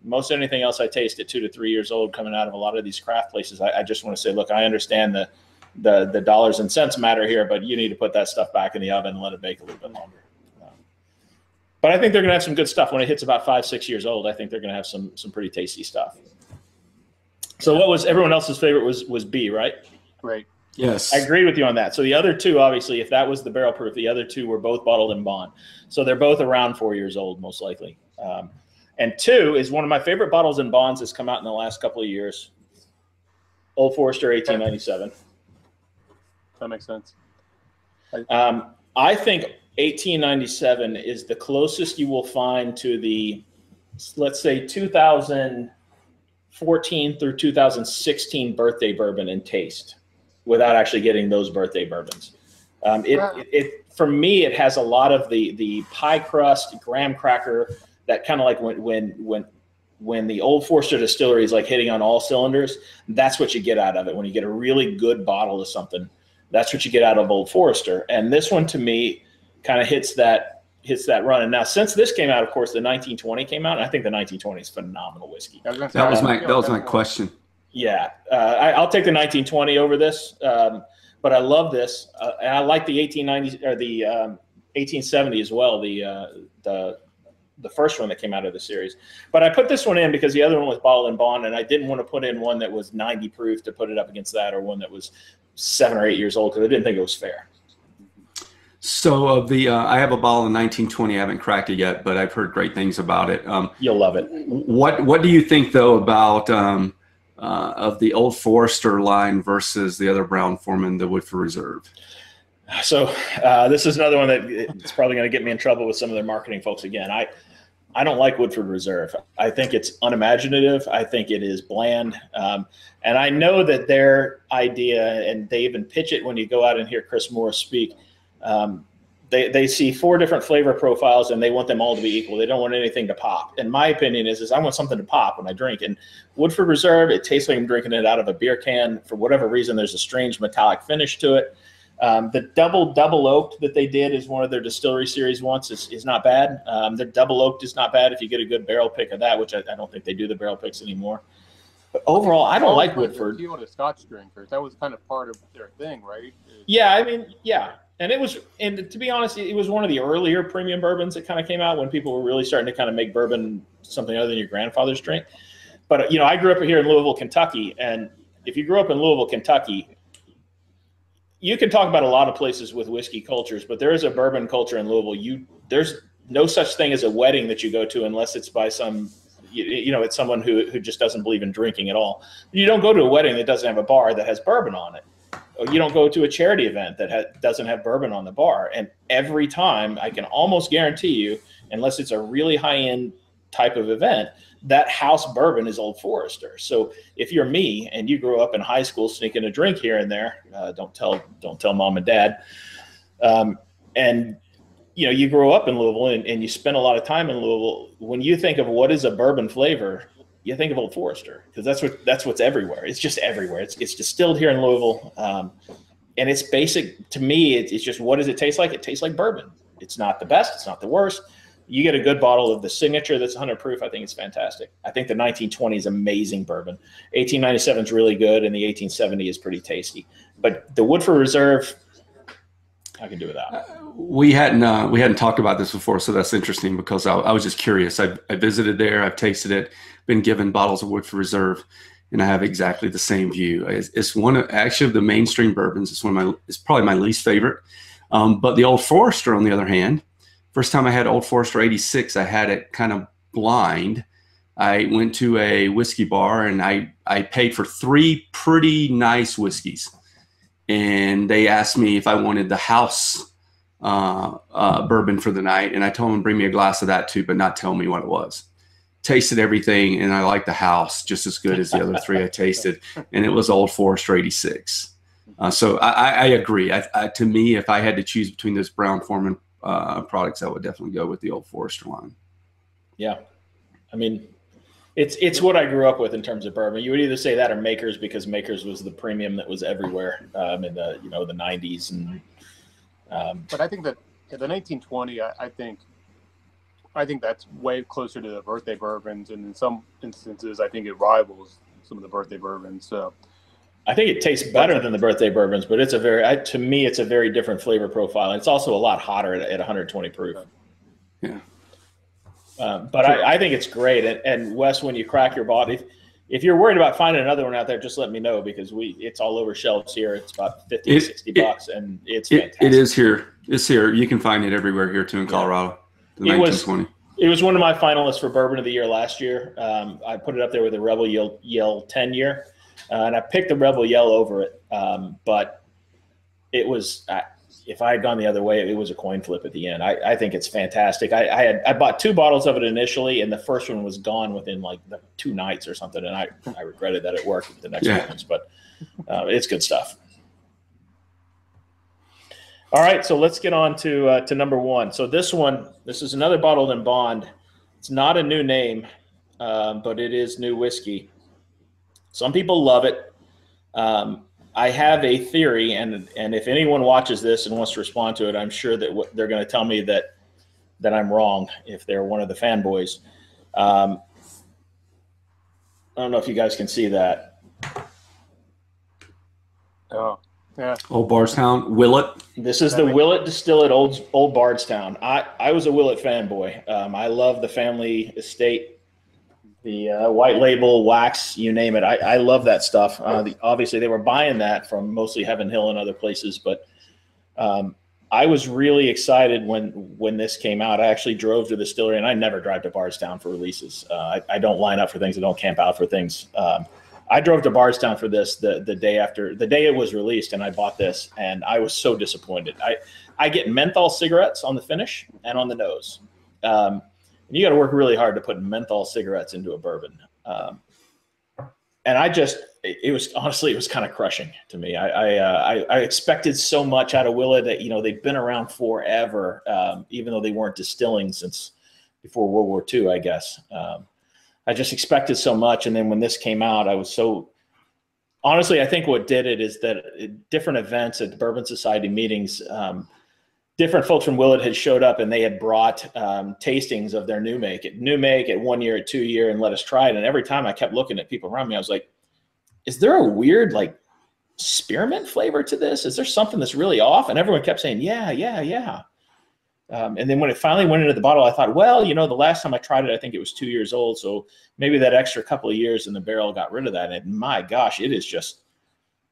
Most anything else I taste at 2 to 3 years old coming out of a lot of these craft places, I just want to say, look, I understand the dollars and cents matter here, but you need to put that stuff back in the oven and let it bake a little bit longer. But I think they're going to have some good stuff when it hits about 5, 6 years old. I think they're going to have some pretty tasty stuff. So what was everyone else's favorite was B, right? Right. Yes. I agree with you on that. So the other two, obviously, if that was the barrel proof, the other two were both bottled in bond. So they're both around 4 years old, most likely. And 2 is one of my favorite bottles in bonds that's come out in the last couple of years. Old Forester 1897. That makes sense. I think 1897 is the closest you will find to the, let's say, 2014 through 2016 birthday bourbon in taste, without actually getting those birthday bourbons. For me, it has a lot of the pie crust, graham cracker, that kind of like when when the Old Forester distillery is like hitting on all cylinders, that's what you get out of it. When you get a really good bottle of something, that's what you get out of Old Forester. And this one to me kind of hits that run. And now since this came out, of course, the 1920 came out. And I think the 1920 is phenomenal whiskey. That was my question. Yeah, I'll take the 1920 over this, but I love this, and I like the 1890s or the 1870 as well. The first one that came out of the series, but I put this one in because the other one was bottled and bond, and I didn't want to put in one that was 90 proof to put it up against that, or one that was 7 or 8 years old, because I didn't think it was fair. So of the, I have a bottle of 1920. I haven't cracked it yet, but I've heard great things about it. You'll love it. What do you think though about of the Old Forester line versus the other Brown-Forman, the Woodford Reserve? So this is another one that it's probably going to get me in trouble with some of their marketing folks again. I don't like Woodford Reserve. I think it's unimaginative. I think it is bland. And I know that their idea, and they even pitch it when you go out and hear Chris Morris speak, they see 4 different flavor profiles and they want them all to be equal. They don't want anything to pop. And my opinion is I want something to pop when I drink. And Woodford Reserve, it tastes like I'm drinking it out of a beer can. For whatever reason, there's a strange metallic finish to it. The double oaked that they did is one of their distillery series once is not bad. The double oaked is not bad if you get a good barrel pick of that, which I don't think they do the barrel picks anymore. But overall, I don't like Woodford. You want a Scotch drinkers? That was kind of part of their thing, right? Yeah, I mean, yeah. And to be honest, it was one of the earlier premium bourbons that kind of came out when people were really starting to kind of make bourbon something other than your grandfather's drink. But, I grew up here in Louisville, Kentucky. And if you grew up in Louisville, Kentucky, you can talk about a lot of places with whiskey cultures, but there is a bourbon culture in Louisville. There's no such thing as a wedding that you go to unless it's by some, it's someone who just doesn't believe in drinking at all. You don't go to a wedding that doesn't have a bar that has bourbon on it. Or you don't go to a charity event that doesn't have bourbon on the bar. And every time, I can almost guarantee you, unless it's a really high-end type of event, that house bourbon is Old Forester. So if you're me and you grew up in high school sneaking a drink here and there, don't tell mom and dad. And you grow up in Louisville and you spend a lot of time in Louisville. When you think of what is a bourbon flavor, you think of Old Forester, because that's what's everywhere. It's just everywhere. It's distilled here in Louisville, and it's basic to me. It's just, what does it taste like? It tastes like bourbon. It's not the best. It's not the worst. You get a good bottle of the signature that's 100 proof. I think it's fantastic. I think the 1920 is amazing bourbon. 1897 is really good, and the 1870 is pretty tasty. But the Woodford Reserve, I can do without. We hadn't talked about this before, so that's interesting because I was just curious. I visited there. I've tasted it. Been given bottles of Woodford Reserve, and I have exactly the same view. It's one of the mainstream bourbons. It's probably my least favorite. But the Old Forester, on the other hand. First time I had Old Forester 86, I had it kind of blind. I went to a whiskey bar and I paid for 3 pretty nice whiskeys. And they asked me if I wanted the house bourbon for the night. And I told them, bring me a glass of that too, but not tell me what it was. Tasted everything, and I liked the house just as good as the other 3 I tasted. And it was Old Forester 86. So I agree. To me, if I had to choose between those Brown-Forman products, I would definitely go with the Old Forester line. Yeah, I mean, it's what I grew up with in terms of bourbon. You would either say that or Makers, because Makers was the premium that was everywhere in the the 90s. And but I think that the 1920, I think that's way closer to the birthday bourbons, and in some instances, I think it rivals some of the birthday bourbons. So I think it tastes better than the birthday bourbons, but it's to me, it's a very different flavor profile. And it's also a lot hotter at 120 proof. Yeah. But sure. I think it's great. And Wes, when you crack your bottle, if you're worried about finding another one out there, just let me know, because it's all over shelves here. It's about $50-$60, and it's fantastic. It is here. It's here. You can find it everywhere here too in Colorado. The 1920. It was one of my finalists for Bourbon of the Year last year. I put it up there with the Rebel Yell 10 year. And I picked the Rebel Yell over it, but it was if I had gone the other way, it was a coin flip at the end. I think it's fantastic. I bought 2 bottles of it initially, and the first one was gone within like 2 nights or something, and I regretted that it worked with the next ones. But it's good stuff. All right, so let's get on to number 1. So this is another bottled in bond. It's not a new name. but it is new whiskey. Some people love it. I have a theory, and if anyone watches this and wants to respond to it, I'm sure that they're going to tell me that I'm wrong if they're one of the fanboys. I don't know if you guys can see that. Oh, yeah. Old Bardstown, Willet. This is the Willet Distillate Old Bardstown. I was a Willet fanboy. I love the family estate. The white label, wax, you name it. I love that stuff. Obviously, they were buying that from mostly Heaven Hill and other places, but I was really excited when this came out. I actually drove to the distillery, and I never drive to Bardstown for releases. I don't line up for things. I don't camp out for things. I drove to Bardstown for this the day it was released, and I bought this, and I was so disappointed. I get menthol cigarettes on the finish and on the nose. And you got to work really hard to put menthol cigarettes into a bourbon. And it was kind of crushing to me. I expected so much out of Willet that, they've been around forever, even though they weren't distilling since before World War II, I guess. I just expected so much. And then when this came out, I was so, honestly, I think what did it is that at different events at the Bourbon Society meetings, different folks from Willet had showed up, and they had brought tastings of their new make at 1 year, at 2 year, and let us try it. And every time I kept looking at people around me, I was like, is there a weird spearmint flavor to this? Is there something that's really off? And everyone kept saying, yeah. And then when it finally went into the bottle, I thought, well, the last time I tried it, I think it was 2 years old. So maybe that extra couple of years in the barrel got rid of that. And my gosh, it is just,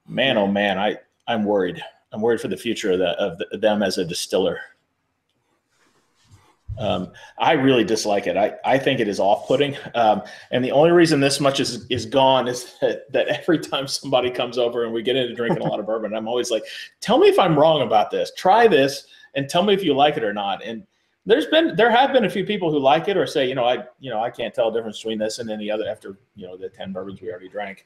man, oh man, I'm worried. I'm worried for the future of them as a distiller. I really dislike it. I think it is off-putting. And the only reason this much is gone is that every time somebody comes over and we get into drinking a lot of bourbon, I'm always like, tell me if I'm wrong about this. Try this and tell me if you like it or not. And there have been a few people who like it or say, I can't tell the difference between this and any other after, the 10 bourbons we already drank.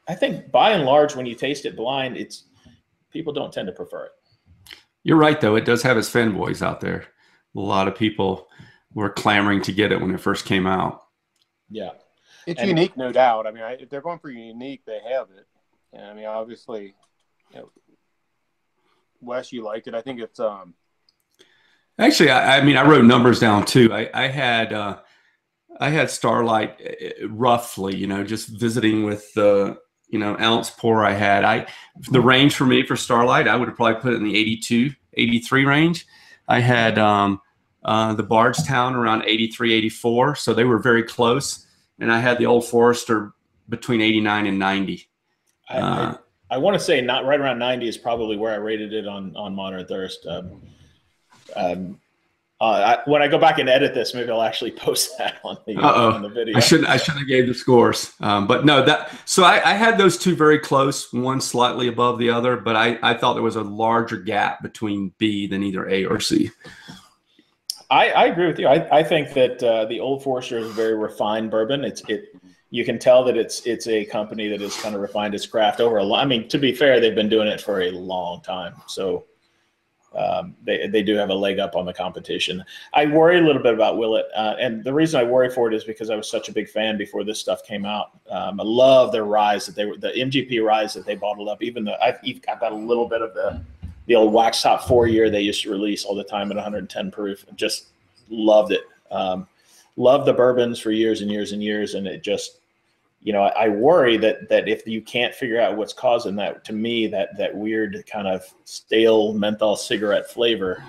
I think by and large, when you taste it blind, people don't tend to prefer it. You're right, though. It does have its fanboys out there. A lot of people were clamoring to get it when it first came out. Yeah. It's unique, no doubt. I mean, if they're going for unique, they have it. And I mean, obviously, Wes, you liked it. I think it's Actually, I wrote numbers down too. I had Starlight roughly, just visiting with the ounce pour I had. The range for me for Starlight, I would have probably put it in the 82, 83 range. I had the Bardstown around 83, 84, so they were very close. And I had the Old Forester between 89 and 90. I want to say not right around 90 is probably where I rated it on Modern Thirst. When I go back and edit this, maybe I'll actually post that on the video. I shouldn't have gave the scores, but no. So I had those two very close, one slightly above the other, but I thought there was a larger gap between B than either A or C. I agree with you. I think that the Old Forester is a very refined bourbon. You can tell that it's a company that has kind of refined its craft over a long. I mean, to be fair, they've been doing it for a long time, so. They do have a leg up on the competition. I worry a little bit about Willet, and the reason I worry for it is because I was such a big fan before this stuff came out. I love their ryes the MGP ryes that they bottled up. Even though I've got a little bit of the old wax top 4 year they used to release all the time at 110 proof. Just loved it. Loved the bourbons for years and years and years, and it just. I worry that if you can't figure out what's causing that, to me, that weird kind of stale menthol cigarette flavor,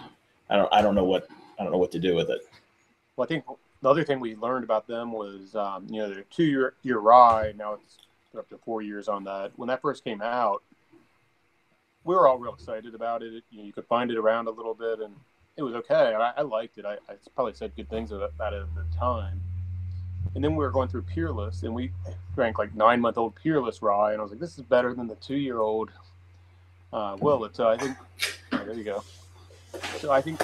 I don't know what to do with it. Well, I think the other thing we learned about them was, their 2 year rye. Now it's up to 4 years on that. When that first came out, we were all real excited about it. You could find it around a little bit, and it was okay. I liked it. I probably said good things about it at the time. And then we were going through Peerless, and we drank 9-month-old Peerless rye, and I was like, this is better than the 2-year-old Willet. So I think, there you go. So I think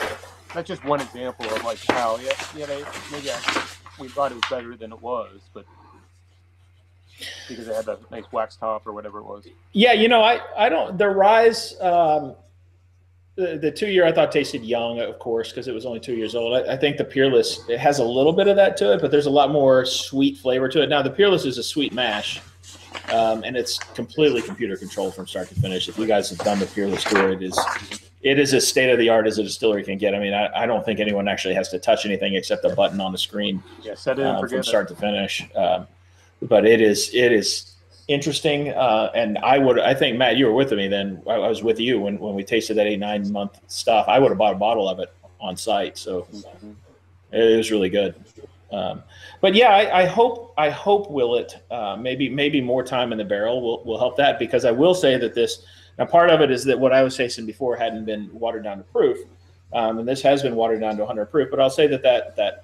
that's just one example of how, we thought it was better than it was, but because they had that nice wax top or whatever it was. Yeah, I don't, the ryes, The 2-year I thought tasted young, of course, because it was only 2 years old. I think the Peerless, it has a little bit of that to it, but there's a lot more sweet flavor to it. Now, the Peerless is a sweet mash, and it's completely computer controlled from start to finish. If you guys have done the Peerless tour, it is as state of the art as a distillery can get. I mean, I don't think anyone actually has to touch anything except a button on the screen. Yeah, set it and forget from start to finish. But it is interesting, and I think, Matt, you were with me then. I was with you when we tasted that 8-9 month stuff. I would have bought a bottle of it on site, so it was really good. But yeah, I hope Willet, maybe more time in the barrel will help that, because I will say that this, now part of it is that what I was tasting before hadn't been watered down to proof, and this has been watered down to 100 proof. But I'll say that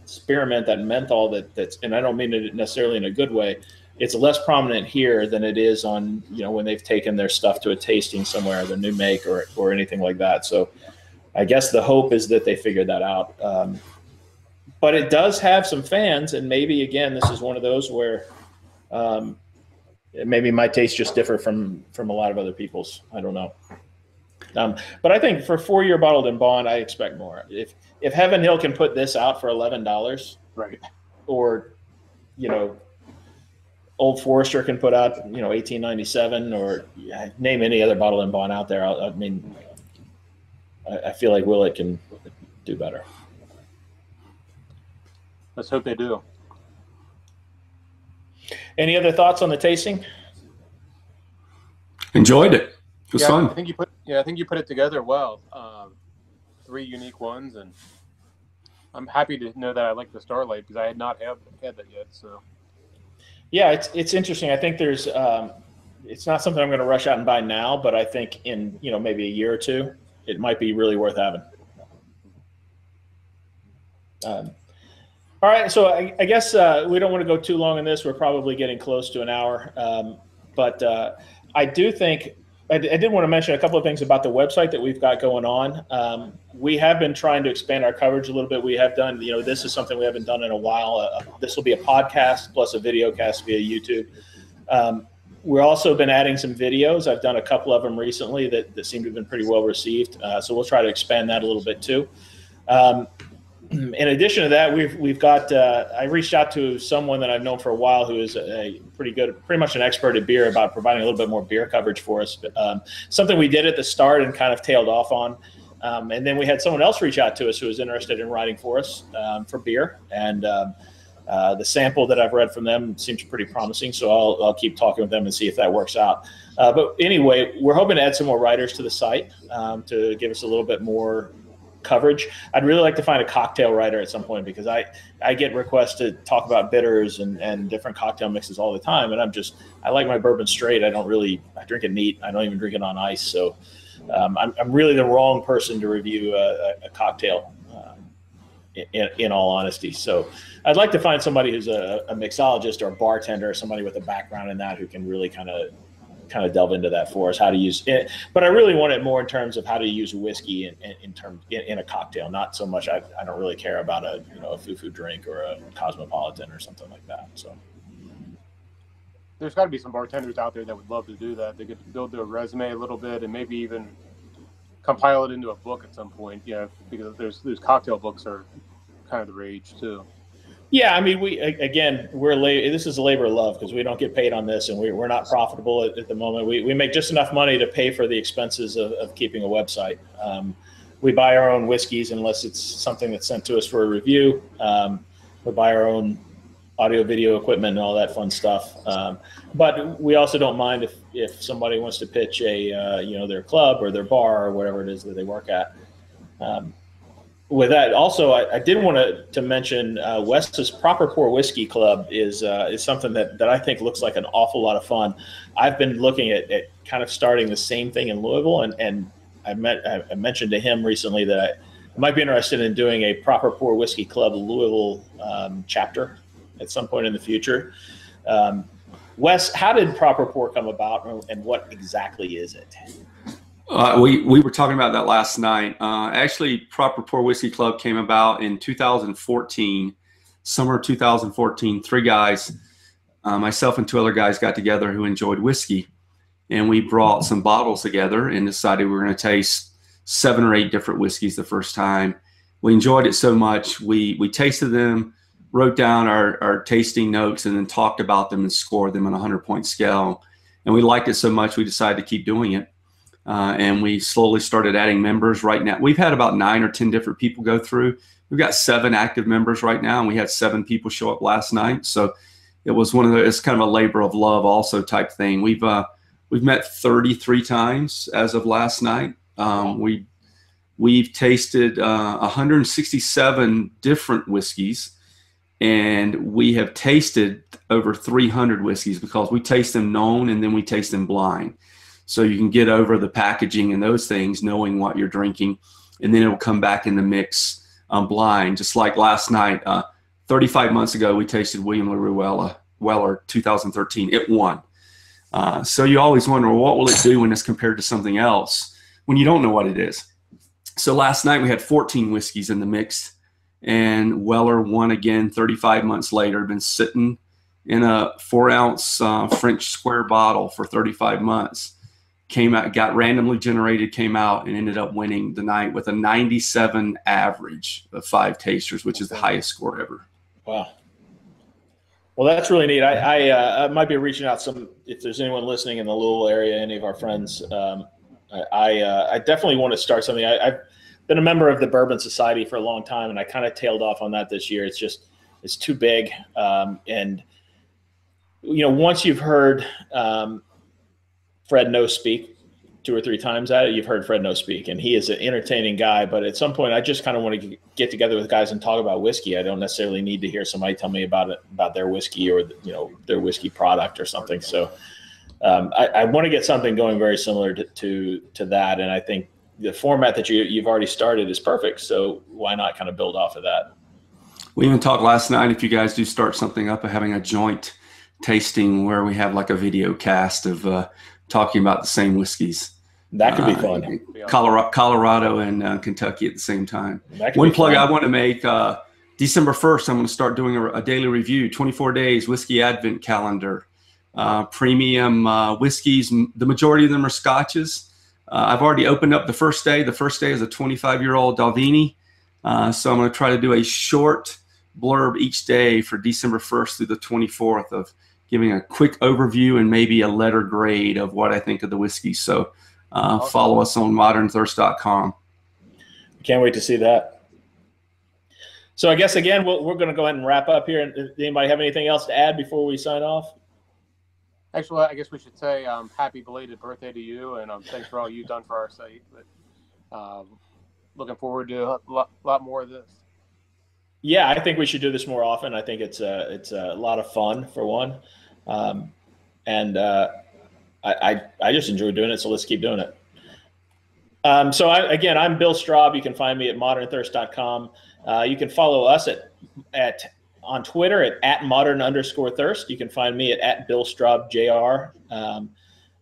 spearmint, that menthol, that's, and I don't mean it necessarily in a good way, it's less prominent here than it is on, when they've taken their stuff to a tasting somewhere, their new make or anything like that. So I guess the hope is that they figure that out. But it does have some fans, and maybe, again, this is one of those where maybe my taste just differ from a lot of other people's. I don't know. But I think for 4-year bottled in bond, I expect more. If Heaven Hill can put this out for $11, right, or Old Forester can put out $18.97, or name any other bottle in bond out there, I feel like Willet can do better. Let's hope they do. Any other thoughts on the tasting? Enjoyed it. It was fun. I think you put it together well. 3 unique ones, and I'm happy to know that I like the Starlight, because I had not had that yet. So yeah, it's interesting. I think there's it's not something I'm going to rush out and buy now, but I think in maybe a year or two, it might be really worth having. All right, so I guess we don't want to go too long in this. We're probably getting close to an hour. But I do think I did want to mention a couple of things about the website that we've got going on. We have been trying to expand our coverage a little bit. We have done, this is something we haven't done in a while. This will be a podcast plus a video cast via YouTube. We've also been adding some videos. I've done a couple of them recently that seem to have been pretty well received. So we'll try to expand that a little bit too. In addition to that, we've got. I reached out to someone that I've known for a while who is pretty much an expert at beer, about providing a little bit more beer coverage for us. Something we did at the start and kind of tailed off on, and then we had someone else reach out to us who was interested in writing for us for beer, and the sample that I've read from them seems pretty promising. So I'll keep talking with them and see if that works out. But anyway, we're hoping to add some more writers to the site to give us a little bit more coverage. I'd really like to find a cocktail writer at some point, because I get requests to talk about bitters and different cocktail mixes all the time, and I like my bourbon straight. I drink it neat. I don't even drink it on ice. So I'm really the wrong person to review a cocktail in all honesty. So I'd like to find somebody who's a mixologist or a bartender, or somebody with a background in that, who can really kind of delve into that for us, how to use it. But I really want it more in terms of how to use whiskey in a cocktail, not so much. I don't really care about a foo-foo drink or a cosmopolitan or something like that. So there's got to be some bartenders out there that would love to do that. They could build their resume a little bit and maybe even compile it into a book at some point. Yeah, because those cocktail books are kind of the rage too. Yeah, I mean, this is a labor of love, because we don't get paid on this, and we're not profitable at the moment. We make just enough money to pay for the expenses of keeping a website. We buy our own whiskeys unless it's something that's sent to us for a review. We buy our own audio video equipment and all that fun stuff. But we also don't mind if somebody wants to pitch their club or their bar or whatever it is that they work at. With that, also, I did want to mention Wes's Proper Pour Whiskey Club is something that I think looks like an awful lot of fun. I've been looking at kind of starting the same thing in Louisville, and I mentioned to him recently that I might be interested in doing a Proper Pour Whiskey Club Louisville chapter at some point in the future. Wes, how did Proper Pour come about, and what exactly is it? We were talking about that last night. Actually, Proper Pour Whiskey Club came about in 2014, summer 2014. 3 guys, myself and 2 other guys, got together who enjoyed whiskey, and we brought some bottles together and decided we were going to taste 7 or 8 different whiskeys the first time. We enjoyed it so much. We tasted them, wrote down our tasting notes, and then talked about them and scored them on a 100-point scale. And we liked it so much, we decided to keep doing it. And we slowly started adding members. Right now, we've had about 9 or 10 different people go through. We've got 7 active members right now, and we had 7 people show up last night. So it was it's kind of a labor of love also type thing. We've met 33 times as of last night. We've tasted 167 different whiskeys, and we have tasted over 300 whiskeys because we taste them known and then we taste them blind. So you can get over the packaging and those things, knowing what you're drinking, and then it will come back in the mix blind. Just like last night, 35 months ago, we tasted William LaRue Weller 2013. It won. So you always wonder, well, what will it do when it's compared to something else when you don't know what it is? So last night we had 14 whiskeys in the mix, and Weller won again 35 months later. Been sitting in a 4-ounce French square bottle for 35 months. Came out, got randomly generated, came out, and ended up winning the night with a 97 average of 5 tasters, which is the highest score ever. Wow. Well, that's really neat. I might be reaching out if there's anyone listening in the Louisville area, any of our friends. I definitely want to start something. I've been a member of the Bourbon Society for a long time, and I kind of tailed off on that this year. It's too big. And, once you've heard Fred No speak 2 or 3 times at it, you've heard Fred No speak, and he is an entertaining guy. But at some point, I just kind of want to get together with guys and talk about whiskey. I don't necessarily need to hear somebody tell me about their whiskey or their whiskey product or something. So I want to get something going very similar to that, and I think the format that you've already started is perfect. So why not kind of build off of that? We even talked last night, if you guys do start something up, of having a joint tasting where we have like a video cast of talking about the same whiskeys. That could be fun. Colorado and Kentucky at the same time. One plug I want to make, December 1st, I'm going to start doing a daily review, 24 days whiskey advent calendar. Premium whiskeys, the majority of them are scotches. I've already opened up the first day. The first day is a 25-year-old Dalvini. So I'm going to try to do a short blurb each day for December 1st through the 24th of giving a quick overview and maybe a letter grade of what I think of the whiskey. So follow us on ModernThirst.com. Can't wait to see that. So I guess, again, we're going to go ahead and wrap up here. Does anybody have anything else to add before we sign off? Actually, I guess we should say happy belated birthday to you, and thanks for all you've done for our site. But looking forward to a lot more of this. Yeah, I think we should do this more often. I think it's a lot of fun, for one, and I just enjoy doing it. So let's keep doing it. I'm Bill Straub. You can find me at ModernThirst.com. You can follow us on Twitter at @modern_thirst. You can find me at Bill Straub JR.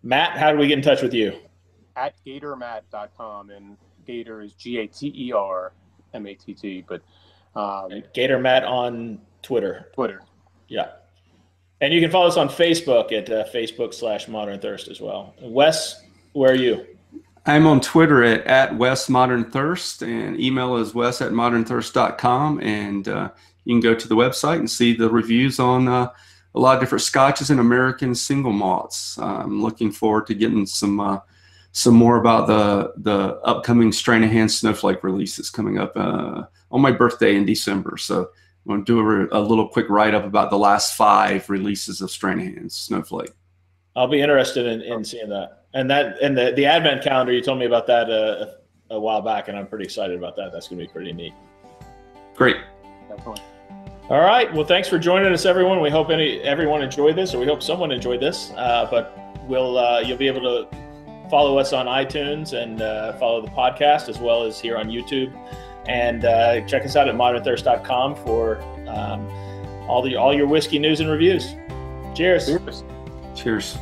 Matt, how do we get in touch with you? At GatorMatt.com, and Gator is GaterMatt, but Gator Matt on Twitter. Yeah. And you can follow us on Facebook at Facebook.com/ModernThirst as well. Wes, where are you? I'm on Twitter at WesModernThirst, and email is wes@ModernThirst.com, and you can go to the website and see the reviews on a lot of different scotches and American single malts. I'm looking forward to getting some more about the upcoming Stranahan Snowflake releases coming up on my birthday in December. So I'm going to do a little quick write-up about the last 5 releases of Stranahan Snowflake. I'll be interested in seeing that. And the Advent calendar, you told me about that a while back, and I'm pretty excited about that. That's going to be pretty neat. Great. Definitely. All right. Well, thanks for joining us, everyone. We hope everyone enjoyed this, or we hope someone enjoyed this. But you'll be able to follow us on iTunes and follow the podcast as well as here on YouTube. And check us out at ModernThirst.com for all your whiskey news and reviews. Cheers. Cheers.